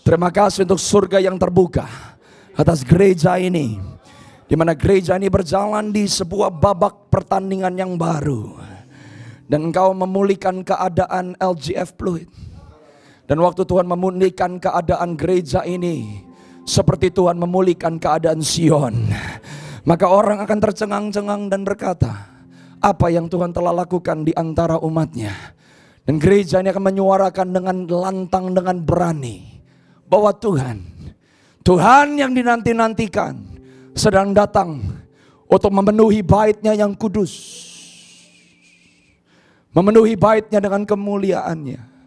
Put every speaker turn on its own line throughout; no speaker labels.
Terima kasih untuk surga yang terbuka atas gereja ini, di mana gereja ini berjalan di sebuah babak pertandingan yang baru. Dan Engkau memulihkan keadaan LGF Fluid. Dan waktu Tuhan memulihkan keadaan gereja ini, seperti Tuhan memulihkan keadaan Sion, maka orang akan tercengang-cengang dan berkata, apa yang Tuhan telah lakukan di antara umatnya. Dan gereja ini akan menyuarakan dengan lantang, dengan berani, bahwa Tuhan yang dinanti-nantikan sedang datang untuk memenuhi bait-Nya yang kudus, memenuhi bait-Nya dengan kemuliaannya.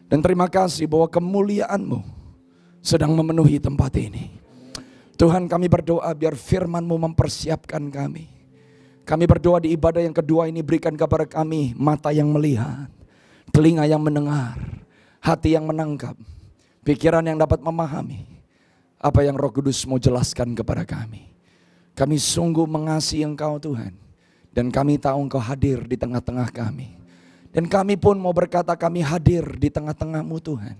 Dan terima kasih bahwa kemuliaan-Mu sedang memenuhi tempat ini. Tuhan, kami berdoa biar firman-Mu mempersiapkan kami. Kami berdoa di ibadah yang kedua ini, berikan kepada kami mata yang melihat, telinga yang mendengar, hati yang menangkap, pikiran yang dapat memahami apa yang Roh Kudus mau jelaskan kepada kami. Kami sungguh mengasihi Engkau Tuhan, dan kami tahu Engkau hadir di tengah-tengah kami. Dan kami pun mau berkata, kami hadir di tengah-tengah-Mu Tuhan.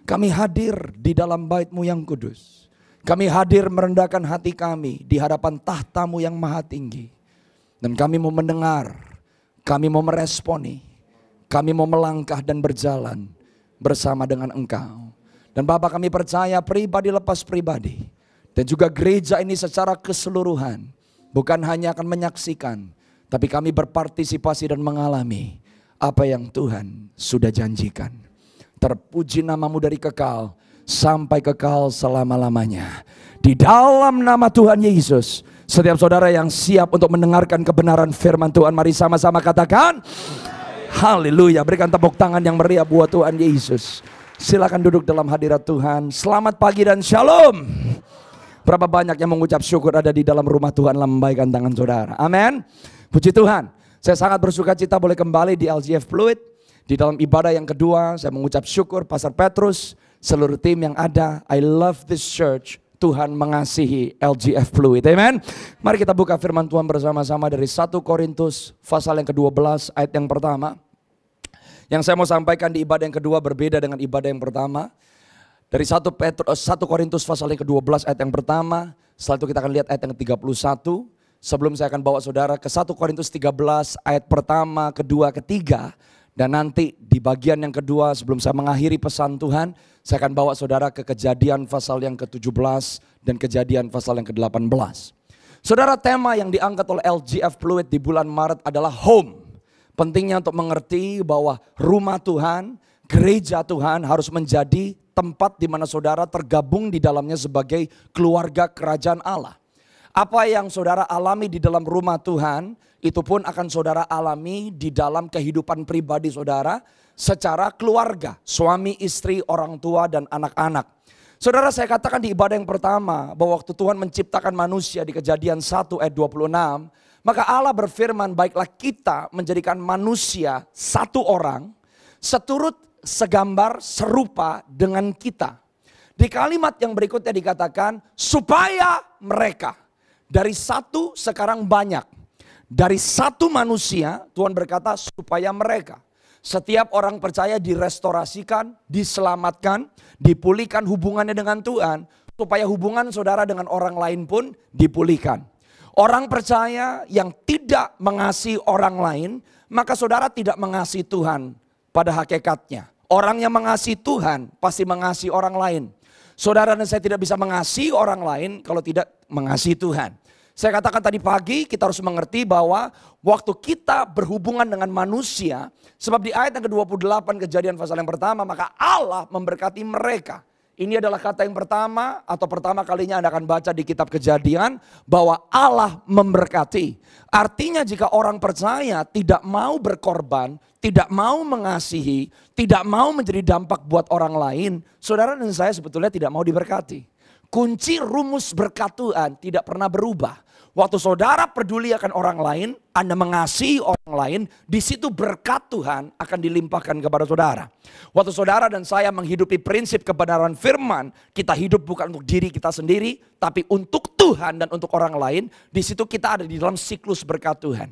Kami hadir di dalam bait-Mu yang kudus. Kami hadir merendahkan hati kami di hadapan tahta-Mu yang maha tinggi. Dan kami mau mendengar, kami mau meresponi, kami mau melangkah dan berjalan bersama dengan Engkau. Dan Bapa, kami percaya pribadi lepas pribadi, dan juga gereja ini secara keseluruhan, bukan hanya akan menyaksikan, tapi kami berpartisipasi dan mengalami apa yang Tuhan sudah janjikan. Terpuji nama-Mu dari kekal sampai kekal selama-lamanya. Di dalam nama Tuhan Yesus, setiap saudara yang siap untuk mendengarkan kebenaran firman Tuhan, mari sama-sama katakan haleluya. Berikan tepuk tangan yang meriah buat Tuhan Yesus. Silakan duduk dalam hadirat Tuhan. Selamat pagi dan shalom. Berapa banyak yang mengucap syukur ada di dalam rumah Tuhan, lambaikan tangan saudara. Amin. Puji Tuhan. Saya sangat bersuka cita boleh kembali di LGF Fluid. Di dalam ibadah yang kedua, saya mengucap syukur Pastor Petrus, seluruh tim yang ada. I love this church. Tuhan mengasihi LGF Fluid. Amen. Mari kita buka firman Tuhan bersama-sama dari 1 Korintus pasal yang ke-12 ayat yang pertama. Yang saya mau sampaikan di ibadah yang kedua berbeda dengan ibadah yang pertama. Dari 1 Korintus pasal yang ke-12 ayat yang pertama. Setelah itu kita akan lihat ayat yang ke-31. Sebelum saya akan bawa saudara ke 1 Korintus 13 ayat pertama, kedua, ketiga. Dan nanti di bagian yang kedua sebelum saya mengakhiri pesan Tuhan, saya akan bawa saudara ke Kejadian pasal yang ke-17 dan Kejadian pasal yang ke-18. Saudara, tema yang diangkat oleh LGF Fluid di bulan Maret adalah home. Pentingnya untuk mengerti bahwa rumah Tuhan, gereja Tuhan harus menjadi tempat di mana saudara tergabung di dalamnya sebagai keluarga kerajaan Allah. Apa yang saudara alami di dalam rumah Tuhan, itu pun akan saudara alami di dalam kehidupan pribadi saudara secara keluarga, suami, istri, orang tua, dan anak-anak. Saudara, saya katakan di ibadah yang pertama bahwa waktu Tuhan menciptakan manusia di Kejadian 1 ayat 26, maka Allah berfirman, baiklah kita menjadikan manusia satu orang seturut segambar serupa dengan kita. Di kalimat yang berikutnya dikatakan supaya mereka, dari satu sekarang banyak. Dari satu manusia Tuhan berkata supaya mereka. Setiap orang percaya direstorasikan, diselamatkan, dipulihkan hubungannya dengan Tuhan. Supaya hubungan saudara dengan orang lain pun dipulihkan. Orang percaya yang tidak mengasihi orang lain, maka saudara tidak mengasihi Tuhan pada hakikatnya. Orang yang mengasihi Tuhan pasti mengasihi orang lain. Saudara dan saya tidak bisa mengasihi orang lain kalau tidak mengasihi Tuhan. Saya katakan tadi pagi kita harus mengerti bahwa waktu kita berhubungan dengan manusia, sebab di ayat yang ke-28 Kejadian pasal yang pertama, maka Allah memberkati mereka. Ini adalah kata yang pertama atau pertama kalinya Anda akan baca di kitab Kejadian bahwa Allah memberkati. Artinya jika orang percaya tidak mau berkorban, tidak mau mengasihi, tidak mau menjadi dampak buat orang lain, saudara dan saya sebetulnya tidak mau diberkati. Kunci rumus berkat Tuhan tidak pernah berubah. Waktu saudara peduli akan orang lain, Anda mengasihi orang lain, di situ berkat Tuhan akan dilimpahkan kepada saudara. Waktu saudara dan saya menghidupi prinsip kebenaran firman, kita hidup bukan untuk diri kita sendiri, tapi untuk Tuhan dan untuk orang lain, di situ kita ada di dalam siklus berkat Tuhan.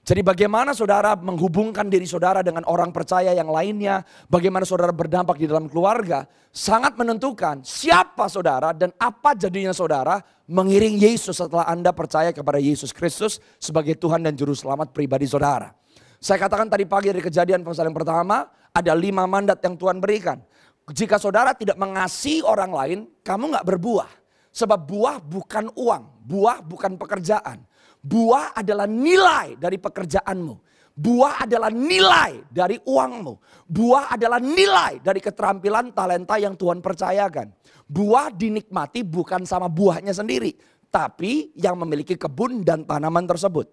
Jadi bagaimana saudara menghubungkan diri saudara dengan orang percaya yang lainnya, bagaimana saudara berdampak di dalam keluarga, sangat menentukan siapa saudara dan apa jadinya saudara mengiring Yesus setelah Anda percaya kepada Yesus Kristus sebagai Tuhan dan Juru Selamat pribadi saudara. Saya katakan tadi pagi dari Kejadian pasal yang pertama, ada 5 mandat yang Tuhan berikan. Jika saudara tidak mengasihi orang lain, kamu gak berbuah. Sebab buah bukan uang, buah bukan pekerjaan. Buah adalah nilai dari pekerjaanmu. Buah adalah nilai dari uangmu. Buah adalah nilai dari keterampilan talenta yang Tuhan percayakan. Buah dinikmati bukan sama buahnya sendiri, tapi yang memiliki kebun dan tanaman tersebut.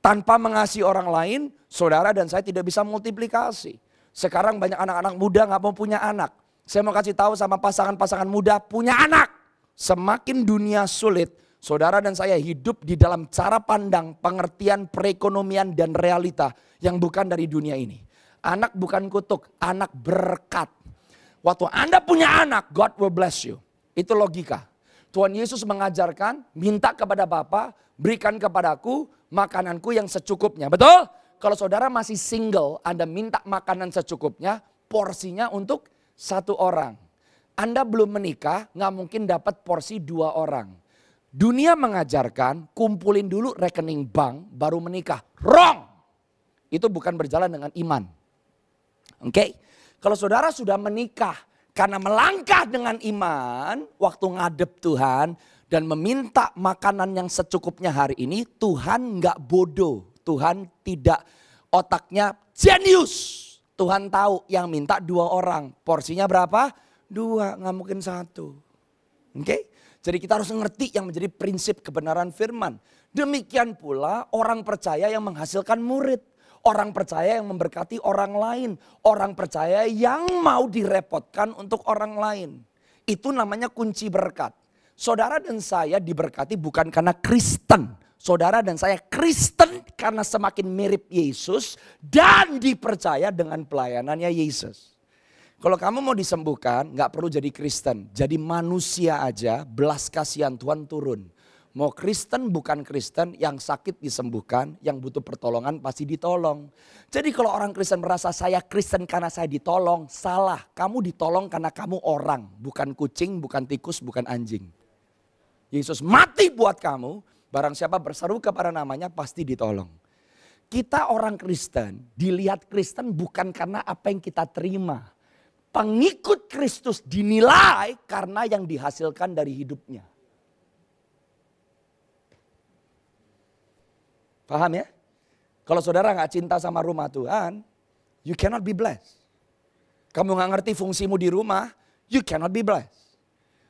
Tanpa mengasihi orang lain, saudara dan saya tidak bisa multiplikasi. Sekarang banyak anak-anak muda gak mau punya anak. Saya mau kasih tahu sama pasangan-pasangan muda, punya anak. Semakin dunia sulit, saudara dan saya hidup di dalam cara pandang, pengertian perekonomian dan realita yang bukan dari dunia ini. Anak bukan kutuk, anak berkat. Waktu Anda punya anak, God will bless you. Itu logika. Tuhan Yesus mengajarkan, minta kepada Bapa, berikan kepadaku makananku yang secukupnya. Betul? Kalau saudara masih single, Anda minta makanan secukupnya, porsinya untuk 1 orang. Anda belum menikah, nggak mungkin dapat porsi 2 orang. Dunia mengajarkan kumpulin dulu rekening bank baru menikah. Wrong. Itu bukan berjalan dengan iman. Oke. Kalau saudara sudah menikah karena melangkah dengan iman waktu ngadep Tuhan dan meminta makanan yang secukupnya hari ini, Tuhan nggak bodoh. Tuhan tidak otaknya jenius. Tuhan tahu yang minta 2 orang. Porsinya berapa? 2, nggak mungkin 1. Oke. Jadi kita harus mengerti yang menjadi prinsip kebenaran firman. Demikian pula orang percaya yang menghasilkan murid. Orang percaya yang memberkati orang lain. Orang percaya yang mau direpotkan untuk orang lain. Itu namanya kunci berkat. Saudara dan saya diberkati bukan karena Kristen. Saudara dan saya Kristen karena semakin mirip Yesus dan dipercaya dengan pelayanannya Yesus. Kalau kamu mau disembuhkan, gak perlu jadi Kristen. Jadi manusia aja, belas kasihan Tuhan turun. Mau Kristen bukan Kristen, yang sakit disembuhkan, yang butuh pertolongan pasti ditolong. Jadi kalau orang Kristen merasa saya Kristen karena saya ditolong, salah. Kamu ditolong karena kamu orang, bukan kucing, bukan tikus, bukan anjing. Yesus mati buat kamu, barang siapa berseru kepada namanya pasti ditolong. Kita orang Kristen, dilihat Kristen bukan karena apa yang kita terima. Pengikut Kristus dinilai karena yang dihasilkan dari hidupnya. Paham ya? Kalau saudara gak cinta sama rumah Tuhan, you cannot be blessed. Kamu gak ngerti fungsimu di rumah, you cannot be blessed.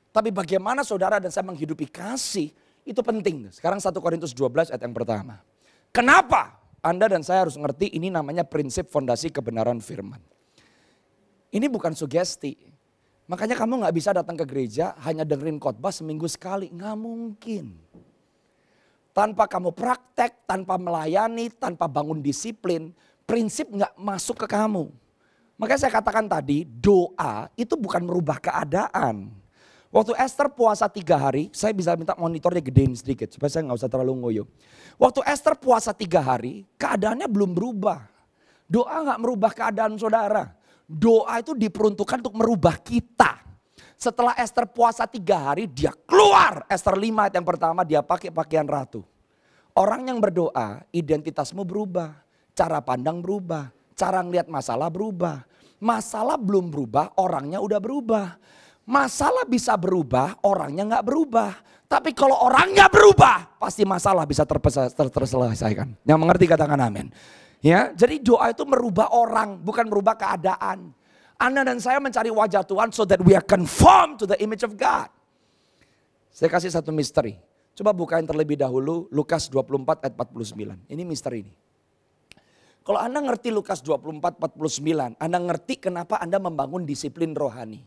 Tapi bagaimana saudara dan saya menghidupi kasih, itu penting. Sekarang 1 Korintus 12 ayat yang pertama. Kenapa Anda dan saya harus ngerti ini namanya prinsip fondasi kebenaran firman. Ini bukan sugesti. Makanya kamu gak bisa datang ke gereja hanya dengerin khotbah seminggu sekali. Gak mungkin. Tanpa kamu praktek, tanpa melayani, tanpa bangun disiplin, prinsip gak masuk ke kamu. Makanya saya katakan tadi, doa itu bukan merubah keadaan. Waktu Esther puasa 3 hari, saya bisa minta monitornya gedein sedikit supaya saya gak usah terlalu ngoyo. Waktu Esther puasa 3 hari, keadaannya belum berubah. Doa gak merubah keadaan saudara. Doa itu diperuntukkan untuk merubah kita. Setelah Esther puasa 3 hari, dia keluar. Esther 5 ayat yang pertama, dia pakai pakaian ratu. Orang yang berdoa, identitasmu berubah. Cara pandang berubah. Cara ngeliat masalah berubah. Masalah belum berubah, orangnya udah berubah. Masalah bisa berubah, orangnya gak berubah. Tapi kalau orangnya berubah, pasti masalah bisa terselesaikan. Yang mengerti katakan amin. Ya, jadi doa itu merubah orang, bukan merubah keadaan. Anda dan saya mencari wajah Tuhan so that we are conformed to the image of God. Saya kasih satu misteri. Coba bukain terlebih dahulu Lukas 24 ayat 49. Ini misteri ini. Kalau Anda ngerti Lukas 24 49, Anda ngerti kenapa Anda membangun disiplin rohani.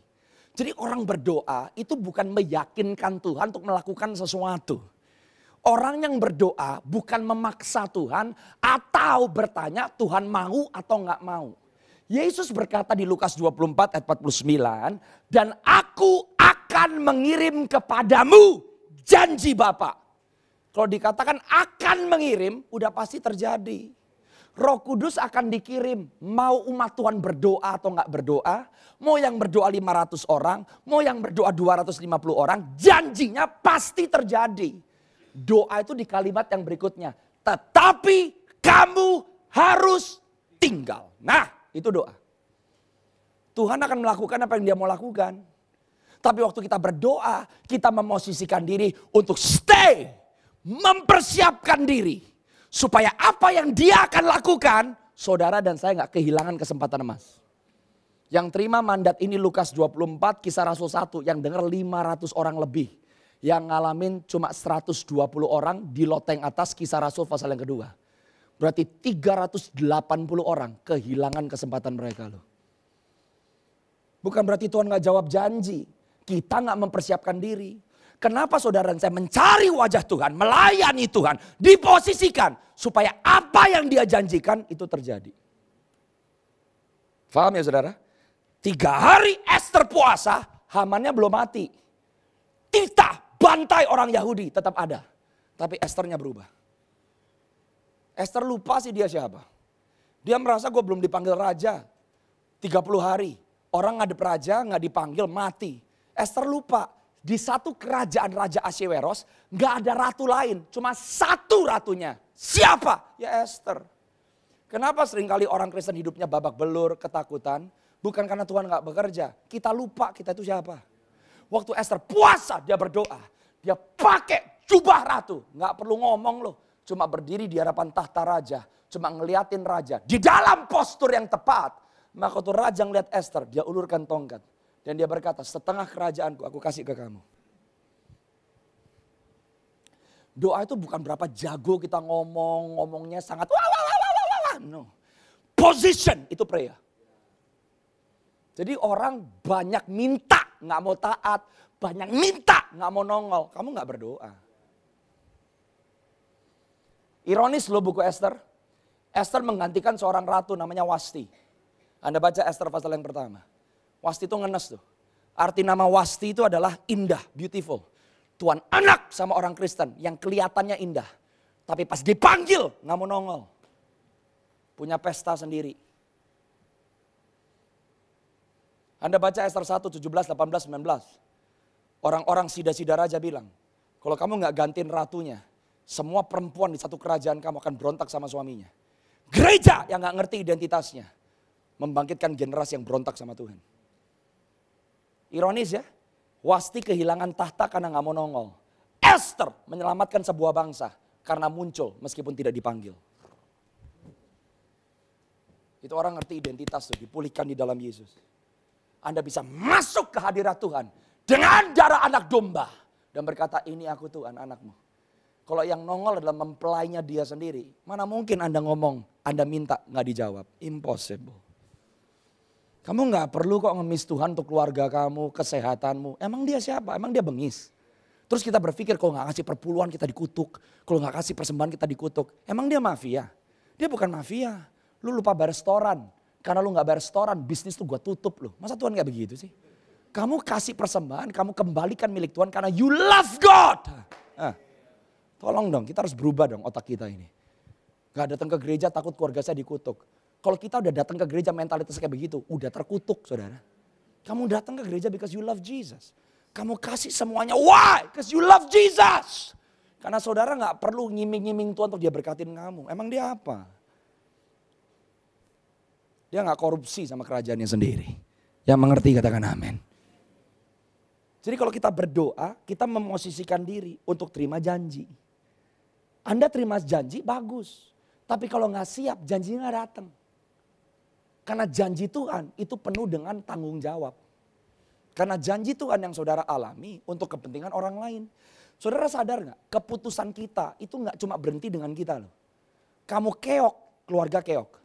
Jadi orang berdoa itu bukan meyakinkan Tuhan untuk melakukan sesuatu. Orang yang berdoa bukan memaksa Tuhan atau bertanya Tuhan mau atau enggak mau. Yesus berkata di Lukas 24 ayat 49, dan aku akan mengirim kepadamu janji Bapa. Kalau dikatakan akan mengirim, udah pasti terjadi. Roh Kudus akan dikirim. Mau umat Tuhan berdoa atau enggak berdoa. Mau yang berdoa 500 orang. Mau yang berdoa 250 orang. Janjinya pasti terjadi. Doa itu di kalimat yang berikutnya. Tetapi kamu harus tinggal. Nah, itu doa. Tuhan akan melakukan apa yang dia mau lakukan. Tapi waktu kita berdoa, kita memosisikan diri untuk stay. Mempersiapkan diri. Supaya apa yang dia akan lakukan, saudara dan saya gak kehilangan kesempatan emas. Yang terima mandat ini Lukas 24, Kisah Rasul 1. Yang dengar 500 orang lebih. Yang ngalamin cuma 120 orang di loteng atas Kisah Rasul pasal yang kedua. Berarti 380 orang kehilangan kesempatan mereka loh. Bukan berarti Tuhan gak jawab janji. Kita gak mempersiapkan diri. Kenapa saudara dan saya mencari wajah Tuhan, melayani Tuhan, diposisikan. Supaya apa yang dia janjikan itu terjadi. Paham ya saudara? 3 hari Esther puasa, Hamannya belum mati. Titah, bantai orang Yahudi tetap ada. Tapi Esthernya berubah. Esther lupa sih dia siapa. Dia merasa gue belum dipanggil raja. 30 hari. Orang ngadep raja gak dipanggil mati. Esther lupa. Di satu kerajaan Raja Ahasveros gak ada ratu lain. Cuma satu ratunya. Siapa? Ya Esther. Kenapa seringkali orang Kristen hidupnya babak belur, ketakutan? Bukan karena Tuhan gak bekerja. Kita lupa kita itu siapa. Waktu Esther puasa dia berdoa. Dia pakai jubah ratu. Gak perlu ngomong loh. Cuma berdiri di hadapan tahta raja. Cuma ngeliatin raja. Di dalam postur yang tepat. Maka waktu raja ngeliat Esther, dia ulurkan tongkat. Dan dia berkata, setengah kerajaanku aku kasih ke kamu. Doa itu bukan berapa jago kita ngomongnya sangat wah. No. Position itu prayer. Jadi orang banyak minta, gak mau taat. Banyak minta, gak mau nongol. Kamu gak berdoa. Ironis loh buku Esther. Esther menggantikan seorang ratu namanya Wasti. Anda baca Esther pasal yang pertama. Wasti itu ngenes tuh. Arti nama Wasti itu adalah indah, beautiful. Tuhan anak sama orang Kristen yang kelihatannya indah. Tapi pas dipanggil gak mau nongol. Punya pesta sendiri. Anda baca Esther 1, 17, 18, 19. Orang-orang sida-sida raja bilang. Kalau kamu gak gantiin ratunya. Semua perempuan di satu kerajaan kamu akan berontak sama suaminya. Gereja yang gak ngerti identitasnya. Membangkitkan generasi yang berontak sama Tuhan. Ironis ya. Wasti kehilangan tahta karena gak mau nongol. Esther menyelamatkan sebuah bangsa. Karena muncul meskipun tidak dipanggil. Itu orang ngerti identitas tuh. Dipulihkan di dalam Yesus. Anda bisa masuk ke hadirat Tuhan. Dengan darah anak domba. Dan berkata ini aku Tuhan anakmu. Kalau yang nongol adalah mempelainya dia sendiri. Mana mungkin Anda ngomong. Anda minta gak dijawab. Impossible. Kamu gak perlu kok ngemis Tuhan untuk keluarga kamu, kesehatanmu. Emang dia siapa? Emang dia bengis? Terus kita berpikir kalau gak kasih perpuluhan kita dikutuk. Kalau gak kasih persembahan kita dikutuk. Emang dia mafia? Dia bukan mafia. Lu lupa bayar restoran. Karena lu gak bayar restoran, bisnis tuh gua tutup loh. Masa Tuhan gak begitu sih? Kamu kasih persembahan, kamu kembalikan milik Tuhan karena you love God. Tolong dong, kita harus berubah dong otak kita ini. Gak datang ke gereja takut keluarga saya dikutuk. Kalau kita udah datang ke gereja mentalitas kayak begitu, udah terkutuk saudara. Kamu datang ke gereja because you love Jesus. Kamu kasih semuanya, why? Because you love Jesus. Karena saudara gak perlu ngiming-ngiming Tuhan untuk dia berkatin kamu. Emang dia apa? Dia gak korupsi sama kerajaannya sendiri. Yang mengerti katakan amin. Jadi kalau kita berdoa, kita memosisikan diri untuk terima janji. Anda terima janji, bagus. Tapi kalau gak siap, janjinya gak datang. Karena janji Tuhan itu penuh dengan tanggung jawab. Karena janji Tuhan yang saudara alami untuk kepentingan orang lain. Saudara sadar gak? Keputusan kita itu gak cuma berhenti dengan kita loh. Kamu keok, keluarga keok.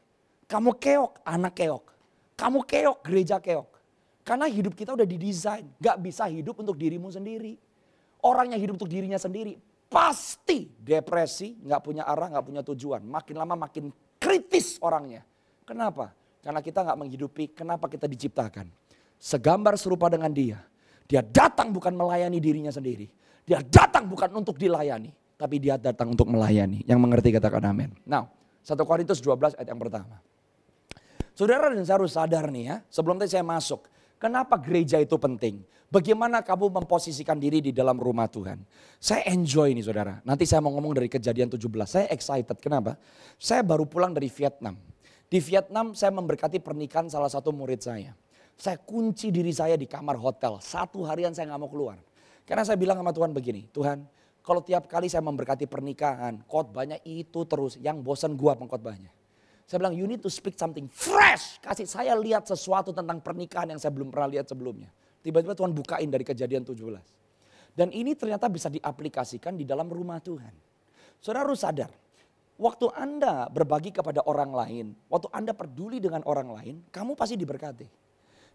Kamu keok, anak keok. Kamu keok, gereja keok. Karena hidup kita udah didesain. Gak bisa hidup untuk dirimu sendiri. Orang yang hidup untuk dirinya sendiri pasti depresi, gak punya arah, gak punya tujuan. Makin lama makin kritis orangnya. Kenapa? Karena kita gak menghidupi kenapa kita diciptakan. Segambar serupa dengan dia. Dia datang bukan melayani dirinya sendiri. Dia datang bukan untuk dilayani. Tapi dia datang untuk melayani. Yang mengerti katakan amin. Nah, 1 Korintus 12 ayat yang pertama. Saudara dan saya harus sadar nih ya, sebelum tadi saya masuk. Kenapa gereja itu penting? Bagaimana kamu memposisikan diri di dalam rumah Tuhan? Saya enjoy nih saudara. Nanti saya mau ngomong dari Kejadian 17. Saya excited. Kenapa? Saya baru pulang dari Vietnam. Di Vietnam saya memberkati pernikahan salah satu murid saya. Saya kunci diri saya di kamar hotel. 1 harian saya gak mau keluar. Karena saya bilang sama Tuhan begini. Tuhan, kalau tiap kali saya memberkati pernikahan, khotbahnya itu terus. Yang bosan gua pengkhotbahnya. Saya bilang, you need to speak something fresh. Kasih saya lihat sesuatu tentang pernikahan yang saya belum pernah lihat sebelumnya. Tiba-tiba Tuhan bukain dari Kejadian 17. Dan ini ternyata bisa diaplikasikan di dalam rumah Tuhan. Saudara harus sadar, waktu Anda berbagi kepada orang lain, waktu Anda peduli dengan orang lain, kamu pasti diberkati.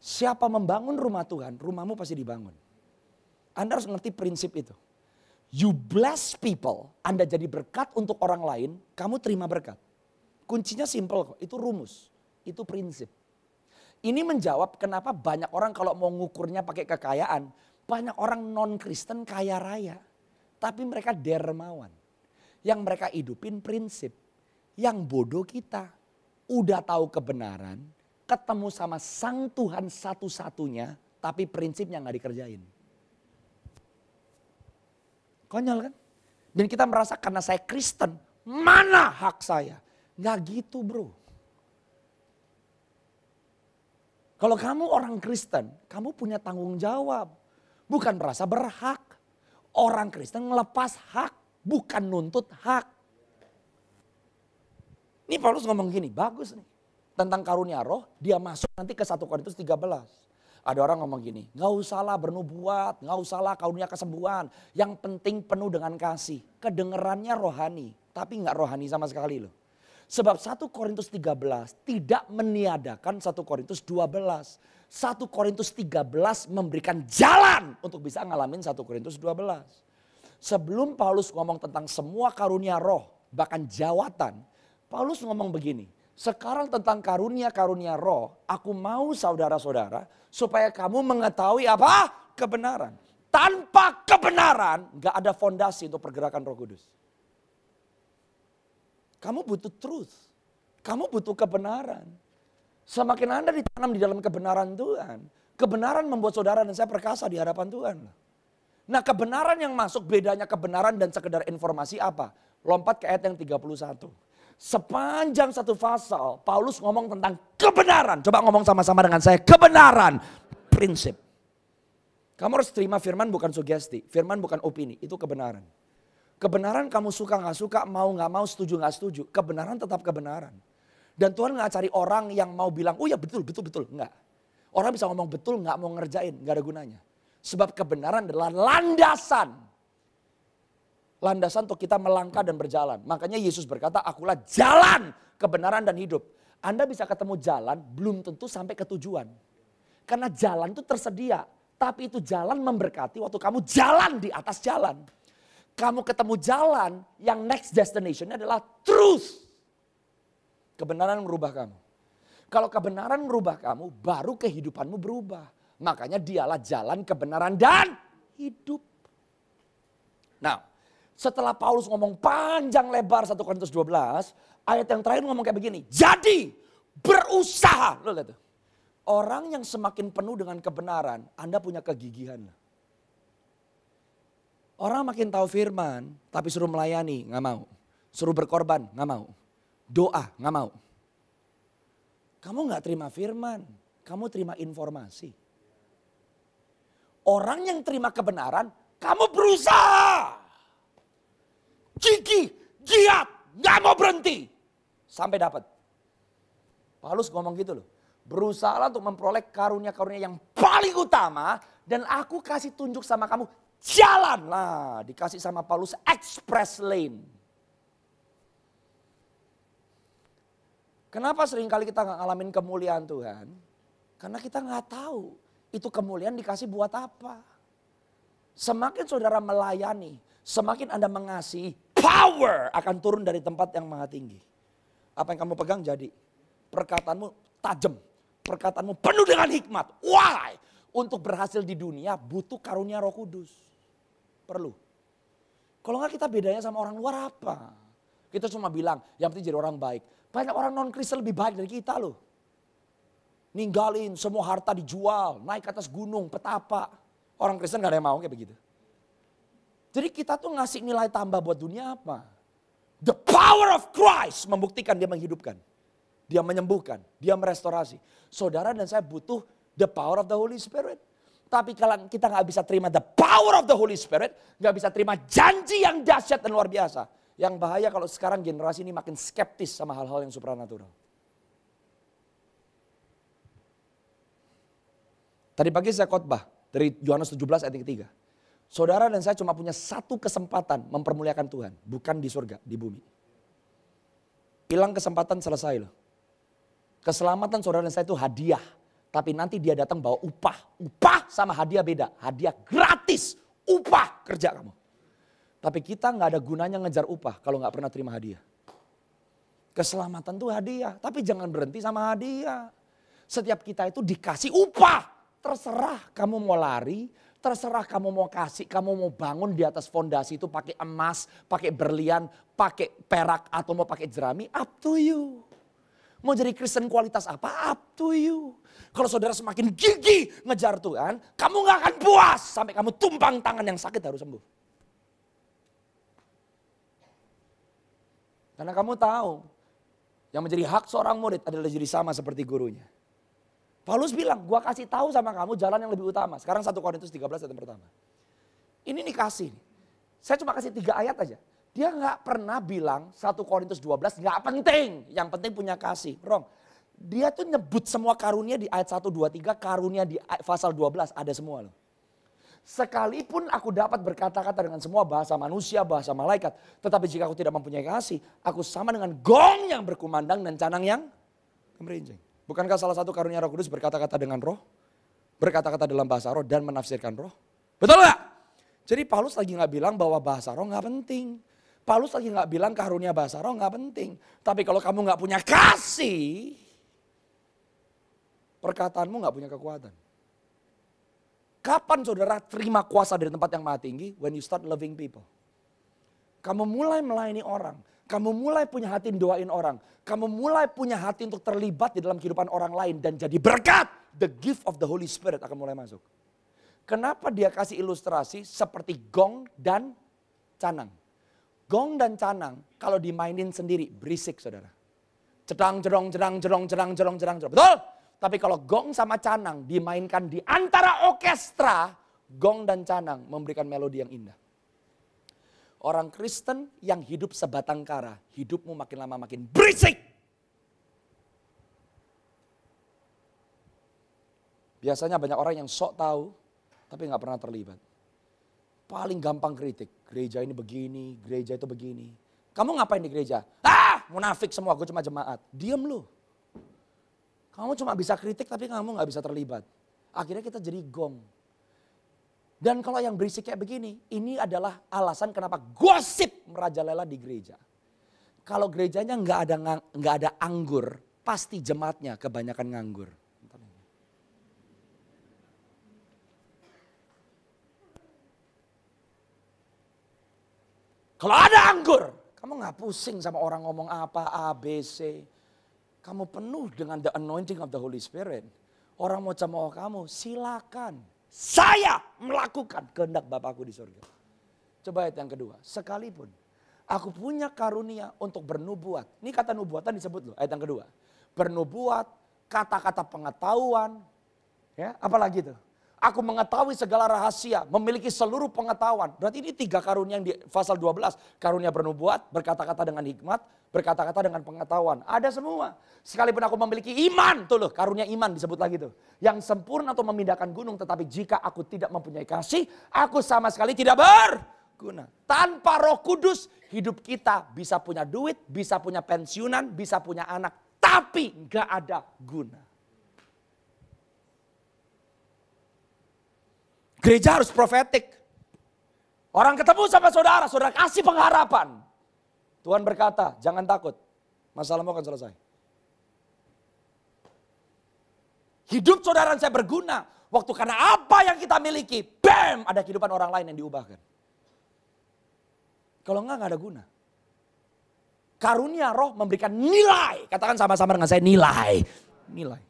Siapa membangun rumah Tuhan, rumahmu pasti dibangun. Anda harus ngerti prinsip itu. You bless people, Anda jadi berkat untuk orang lain, kamu terima berkat. Kuncinya simple kok, itu rumus, itu prinsip. Ini menjawab kenapa banyak orang kalau mau ngukurnya pakai kekayaan, banyak orang non-Kristen kaya raya. Tapi mereka dermawan. Yang mereka hidupin prinsip. Yang bodoh kita, udah tahu kebenaran, ketemu sama Sang Tuhan satu-satunya, tapi prinsipnya gak dikerjain. Konyol kan? Dan kita merasa karena saya Kristen, mana hak saya? Nggak gitu bro. Kalau kamu orang Kristen, kamu punya tanggung jawab. Bukan merasa berhak. Orang Kristen ngelepas hak, bukan nuntut hak. Ini Paulus ngomong gini, bagus nih. Tentang karunia roh, dia masuk nanti ke 1 Korintus 13. Ada orang ngomong gini, nggak usahlah bernubuat, nggak usahlah karunia kesembuhan. Yang penting penuh dengan kasih. Kedengerannya rohani, tapi nggak rohani sama sekali loh. Sebab 1 Korintus 13 tidak meniadakan 1 Korintus 12. 1 Korintus 13 memberikan jalan untuk bisa ngalamin 1 Korintus 12. Sebelum Paulus ngomong tentang semua karunia roh, bahkan jawatan, Paulus ngomong begini. Sekarang tentang karunia-karunia roh, aku mau saudara-saudara supaya kamu mengetahui apa? Kebenaran. Tanpa kebenaran gak ada fondasi untuk pergerakan Roh Kudus. Kamu butuh truth. Kamu butuh kebenaran. Semakin Anda ditanam di dalam kebenaran Tuhan. Kebenaran membuat saudara dan saya perkasa di hadapan Tuhan. Nah kebenaran yang masuk bedanya kebenaran dan sekedar informasi apa? Lompat ke ayat yang 31. Sepanjang satu pasal Paulus ngomong tentang kebenaran. Coba ngomong sama-sama dengan saya. Kebenaran. Prinsip. Kamu harus terima firman bukan sugesti. Firman bukan opini. Itu kebenaran. Kebenaran kamu suka gak suka, mau gak mau, setuju gak setuju. Kebenaran tetap kebenaran. Dan Tuhan gak cari orang yang mau bilang, oh ya betul. Enggak. Orang bisa ngomong betul gak mau ngerjain, gak ada gunanya. Sebab kebenaran adalah landasan. Landasan untuk kita melangkah dan berjalan. Makanya Yesus berkata, akulah jalan, kebenaran dan hidup. Anda bisa ketemu jalan, belum tentu sampai ke tujuan. Karena jalan itu tersedia. Tapi itu jalan memberkati waktu kamu jalan di atas jalan. Kamu ketemu jalan yang next destination adalah truth. Kebenaran merubah kamu. Kalau kebenaran merubah kamu, baru kehidupanmu berubah. Makanya dialah jalan kebenaran dan hidup. Nah, setelah Paulus ngomong panjang lebar 1 Korintus 12, ayat yang terakhir ngomong kayak begini. Jadi berusaha. Loh, lihat tuh. Orang yang semakin penuh dengan kebenaran, Anda punya kegigihan. Orang makin tahu firman, tapi suruh melayani, gak mau. Suruh berkorban, gak mau. Doa, gak mau. Kamu gak terima firman, kamu terima informasi. Orang yang terima kebenaran, kamu berusaha. Gigih, giat, gak mau berhenti. Sampai dapat. Paulus ngomong gitu loh. Berusaha untuk memperoleh karunia-karunia yang paling utama. Dan aku kasih tunjuk sama kamu. Jalan lah, dikasih sama Paulus express lane. Kenapa seringkali kita gak ngalamin kemuliaan Tuhan? Karena kita gak tahu itu kemuliaan dikasih buat apa. Semakin saudara melayani, semakin Anda mengasihi, power akan turun dari tempat yang maha tinggi. Apa yang kamu pegang jadi. Perkataanmu tajam, perkataanmu penuh dengan hikmat. Why? Untuk berhasil di dunia butuh karunia Roh Kudus. Perlu. Kalau enggak kita bedanya sama orang luar apa? Kita cuma bilang, yang penting jadi orang baik. Banyak orang non-Kristen lebih baik dari kita loh. Ninggalin semua harta dijual, naik ke atas gunung, petapa. Orang Kristen gak ada yang mau kayak begitu. Jadi kita tuh ngasih nilai tambah buat dunia apa? The power of Christ membuktikan dia menghidupkan. Dia menyembuhkan, dia merestorasi. Saudara dan saya butuh the power of the Holy Spirit. Tapi kalau kita gak bisa terima the power of the Holy Spirit, gak bisa terima janji yang dahsyat dan luar biasa. Yang bahaya kalau sekarang generasi ini makin skeptis sama hal-hal yang supranatural. Tadi pagi saya khotbah dari Yohanes 17 ayat yang ketiga. Saudara dan saya cuma punya satu kesempatan mempermuliakan Tuhan. Bukan di surga, di bumi. Hilang kesempatan selesai loh. Keselamatan saudara dan saya itu hadiah. Tapi nanti dia datang bawa upah. Upah sama hadiah beda. Hadiah gratis. Upah kerja kamu. Tapi kita gak ada gunanya ngejar upah kalau gak pernah terima hadiah. Keselamatan itu hadiah. Tapi jangan berhenti sama hadiah. Setiap kita itu dikasih upah. Terserah kamu mau lari, terserah kamu mau kasih, kamu mau bangun di atas fondasi itu pakai emas, pakai berlian, pakai perak atau mau pakai jerami, up to you. Mau jadi Kristen kualitas apa? Up to you. Kalau saudara semakin gigih ngejar Tuhan, kamu gak akan puas sampai kamu tumpang tangan yang sakit harus sembuh. Karena kamu tahu, yang menjadi hak seorang murid adalah jadi sama seperti gurunya. Paulus bilang, gua kasih tahu sama kamu jalan yang lebih utama. Sekarang 1 Korintus 13 ayat yang pertama. Ini nih kasih. Saya cuma kasih 3 ayat aja. Dia gak pernah bilang 1 Korintus 12 gak penting. Yang penting punya kasih. Wrong. Dia tuh nyebut semua karunia di ayat 1, 2, 3. Karunia di pasal 12 ada semua loh. Sekalipun aku dapat berkata-kata dengan semua bahasa manusia, bahasa malaikat. Tetapi jika aku tidak mempunyai kasih, aku sama dengan gong yang berkumandang dan canang yang gemerincing. Bukankah salah satu karunia Roh Kudus berkata-kata dengan roh? Berkata-kata dalam bahasa roh dan menafsirkan roh? Betul gak? Jadi Paulus lagi gak bilang bahwa bahasa roh gak penting. Paulus lagi gak bilang karunia bahasa roh gak penting. Tapi kalau kamu gak punya kasih, perkataanmu gak punya kekuatan. Kapan saudara terima kuasa dari tempat yang maha tinggi? When you start loving people. Kamu mulai melayani orang. Kamu mulai punya hati doain orang. Kamu mulai punya hati untuk terlibat di dalam kehidupan orang lain. Dan jadi berkat. The gift of the Holy Spirit akan mulai masuk. Kenapa dia kasih ilustrasi seperti gong dan canang. Gong dan canang kalau dimainin sendiri berisik saudara. Cedang, jedong, jedang, jedong, jedang, jedong, jedang, jedong. Betul? Tapi kalau gong sama canang dimainkan di antara orkestra. Gong dan canang memberikan melodi yang indah. Orang Kristen yang hidup sebatang kara, hidupmu makin lama makin berisik. Biasanya banyak orang yang sok tahu, tapi gak pernah terlibat. Paling gampang kritik, gereja ini begini, gereja itu begini. Kamu ngapain di gereja? Munafik semua, gue cuma jemaat. Diam lu. Kamu cuma bisa kritik tapi kamu gak bisa terlibat. Akhirnya kita jadi gong. Dan kalau yang berisik kayak begini, ini adalah alasan kenapa gosip merajalela di gereja. Kalau gerejanya nggak ada anggur, pasti jemaatnya kebanyakan nganggur. Kalau ada anggur, kamu nggak pusing sama orang ngomong apa, A, B, C. Kamu penuh dengan the anointing of the Holy Spirit. Orang mau cemooh kamu, silakan. Saya melakukan kehendak Bapakku di surga. Coba ayat yang kedua. Sekalipun aku punya karunia untuk bernubuat. Ini kata nubuatan disebut loh ayat yang kedua. Bernubuat, kata-kata pengetahuan. Ya, apalagi itu? Aku mengetahui segala rahasia, memiliki seluruh pengetahuan. Berarti ini 3 karunia yang di pasal 12. Karunia bernubuat, berkata-kata dengan hikmat, berkata-kata dengan pengetahuan. Ada semua. Sekalipun aku memiliki iman, tuh loh karunia iman disebut lagi tuh. Yang sempurna untuk memindahkan gunung, tetapi jika aku tidak mempunyai kasih, aku sama sekali tidak berguna. Tanpa Roh Kudus, hidup kita bisa punya duit, bisa punya pensiunan, bisa punya anak. Tapi gak ada guna. Gereja harus profetik. Orang ketemu sama saudara, saudara kasih pengharapan. Tuhan berkata, jangan takut, masalahmu akan selesai. Hidup saudara dan saya berguna. Waktu karena apa yang kita miliki, bam, ada kehidupan orang lain yang diubahkan. Kalau enggak ada guna. Karunia roh memberikan nilai. Katakan sama-sama dengan saya, nilai. Nilai.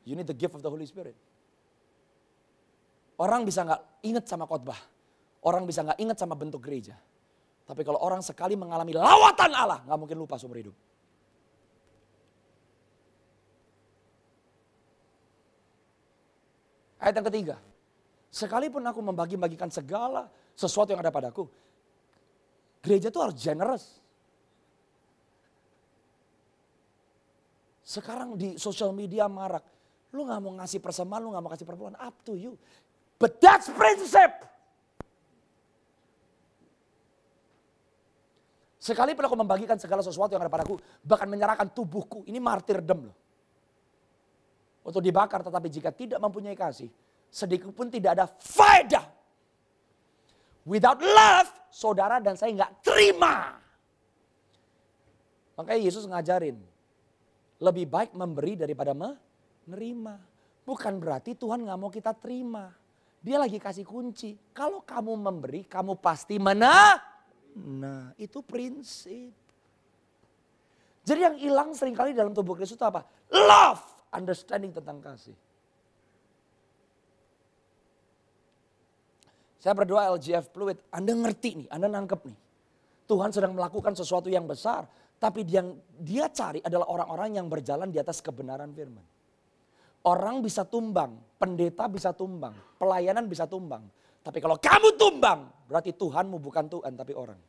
You need the gift of the Holy Spirit. Orang bisa gak ingat sama khotbah. Orang bisa gak ingat sama bentuk gereja. Tapi kalau orang sekali mengalami lawatan Allah, gak mungkin lupa seumur hidup. Ayat yang ketiga. Sekalipun aku membagi-bagikan segala sesuatu yang ada padaku. Gereja itu harus generous. Sekarang di sosial media marak. Lu gak mau ngasih persembahan, lu gak mau kasih perpuluhan. Up to you. But that's prinsip. Sekalipun aku membagikan segala sesuatu yang ada padaku. Bahkan menyerahkan tubuhku. Ini martyrdom loh. Untuk dibakar, tetapi jika tidak mempunyai kasih, sedikit pun tidak ada faedah. Without love, saudara dan saya nggak terima. Makanya Yesus ngajarin, lebih baik memberi daripada menerima. Bukan berarti Tuhan nggak mau kita terima. Dia lagi kasih kunci. Kalau kamu memberi, kamu pasti Nah, itu prinsip. Jadi yang hilang seringkali dalam tubuh Kristus itu apa? Love. Understanding tentang kasih. Saya berdoa LGF Fluid, Anda ngerti nih, Anda nangkep nih. Tuhan sedang melakukan sesuatu yang besar. Tapi yang dia cari adalah orang-orang yang berjalan di atas kebenaran firman. Orang bisa tumbang, pendeta bisa tumbang, pelayanan bisa tumbang. Tapi kalau kamu tumbang, berarti Tuhanmu bukan Tuhan tapi orang.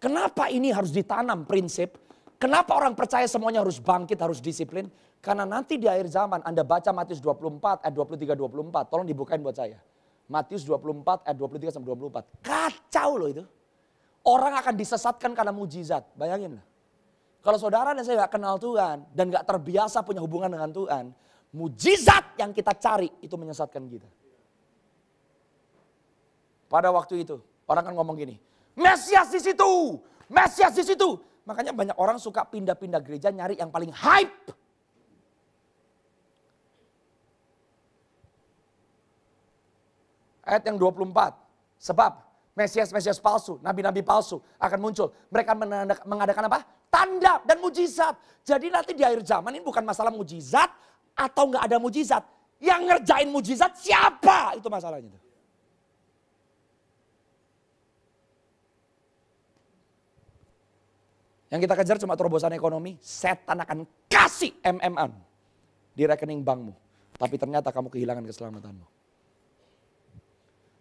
Kenapa ini harus ditanam prinsip? Kenapa orang percaya semuanya harus bangkit, harus disiplin? Karena nanti di akhir zaman Anda baca Matius 24 ayat 23-24. Tolong dibukain buat saya. Matius 24 ayat 23-24. Kacau loh itu. Orang akan disesatkan karena mujizat. Bayangin lah. Kalau saudara dan saya gak kenal Tuhan dan gak terbiasa punya hubungan dengan Tuhan. Mujizat yang kita cari itu menyesatkan kita. Pada waktu itu orang kan ngomong gini. Mesias di situ. Mesias di situ. Makanya banyak orang suka pindah-pindah gereja nyari yang paling hype. Ayat yang 24. Sebab Mesias-Mesias palsu, nabi-nabi palsu akan muncul. Mereka mengadakan apa? Tanda dan mujizat. Jadi nanti di akhir zaman ini bukan masalah mujizat atau nggak ada mujizat. Yang ngerjain mujizat siapa? Itu masalahnya. Yang kita kejar cuma terobosan ekonomi, setan akan kasih MM-an di rekening bankmu. Tapi ternyata kamu kehilangan keselamatanmu.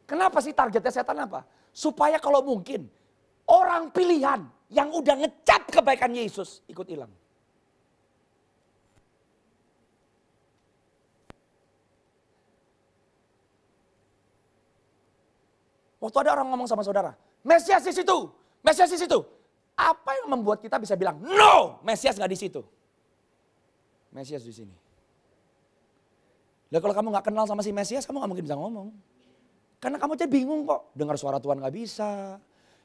Kenapa sih targetnya setan apa? Supaya kalau mungkin orang pilihan yang udah ngecap kebaikan Yesus ikut hilang. Waktu ada orang ngomong sama saudara, Mesias di situ, Mesias di situ. Apa yang membuat kita bisa bilang, no, Mesias gak di situ. Mesias di sini. Lah kalau kamu gak kenal sama si Mesias, kamu gak mungkin bisa ngomong. Karena kamu aja bingung kok. Dengar suara Tuhan gak bisa.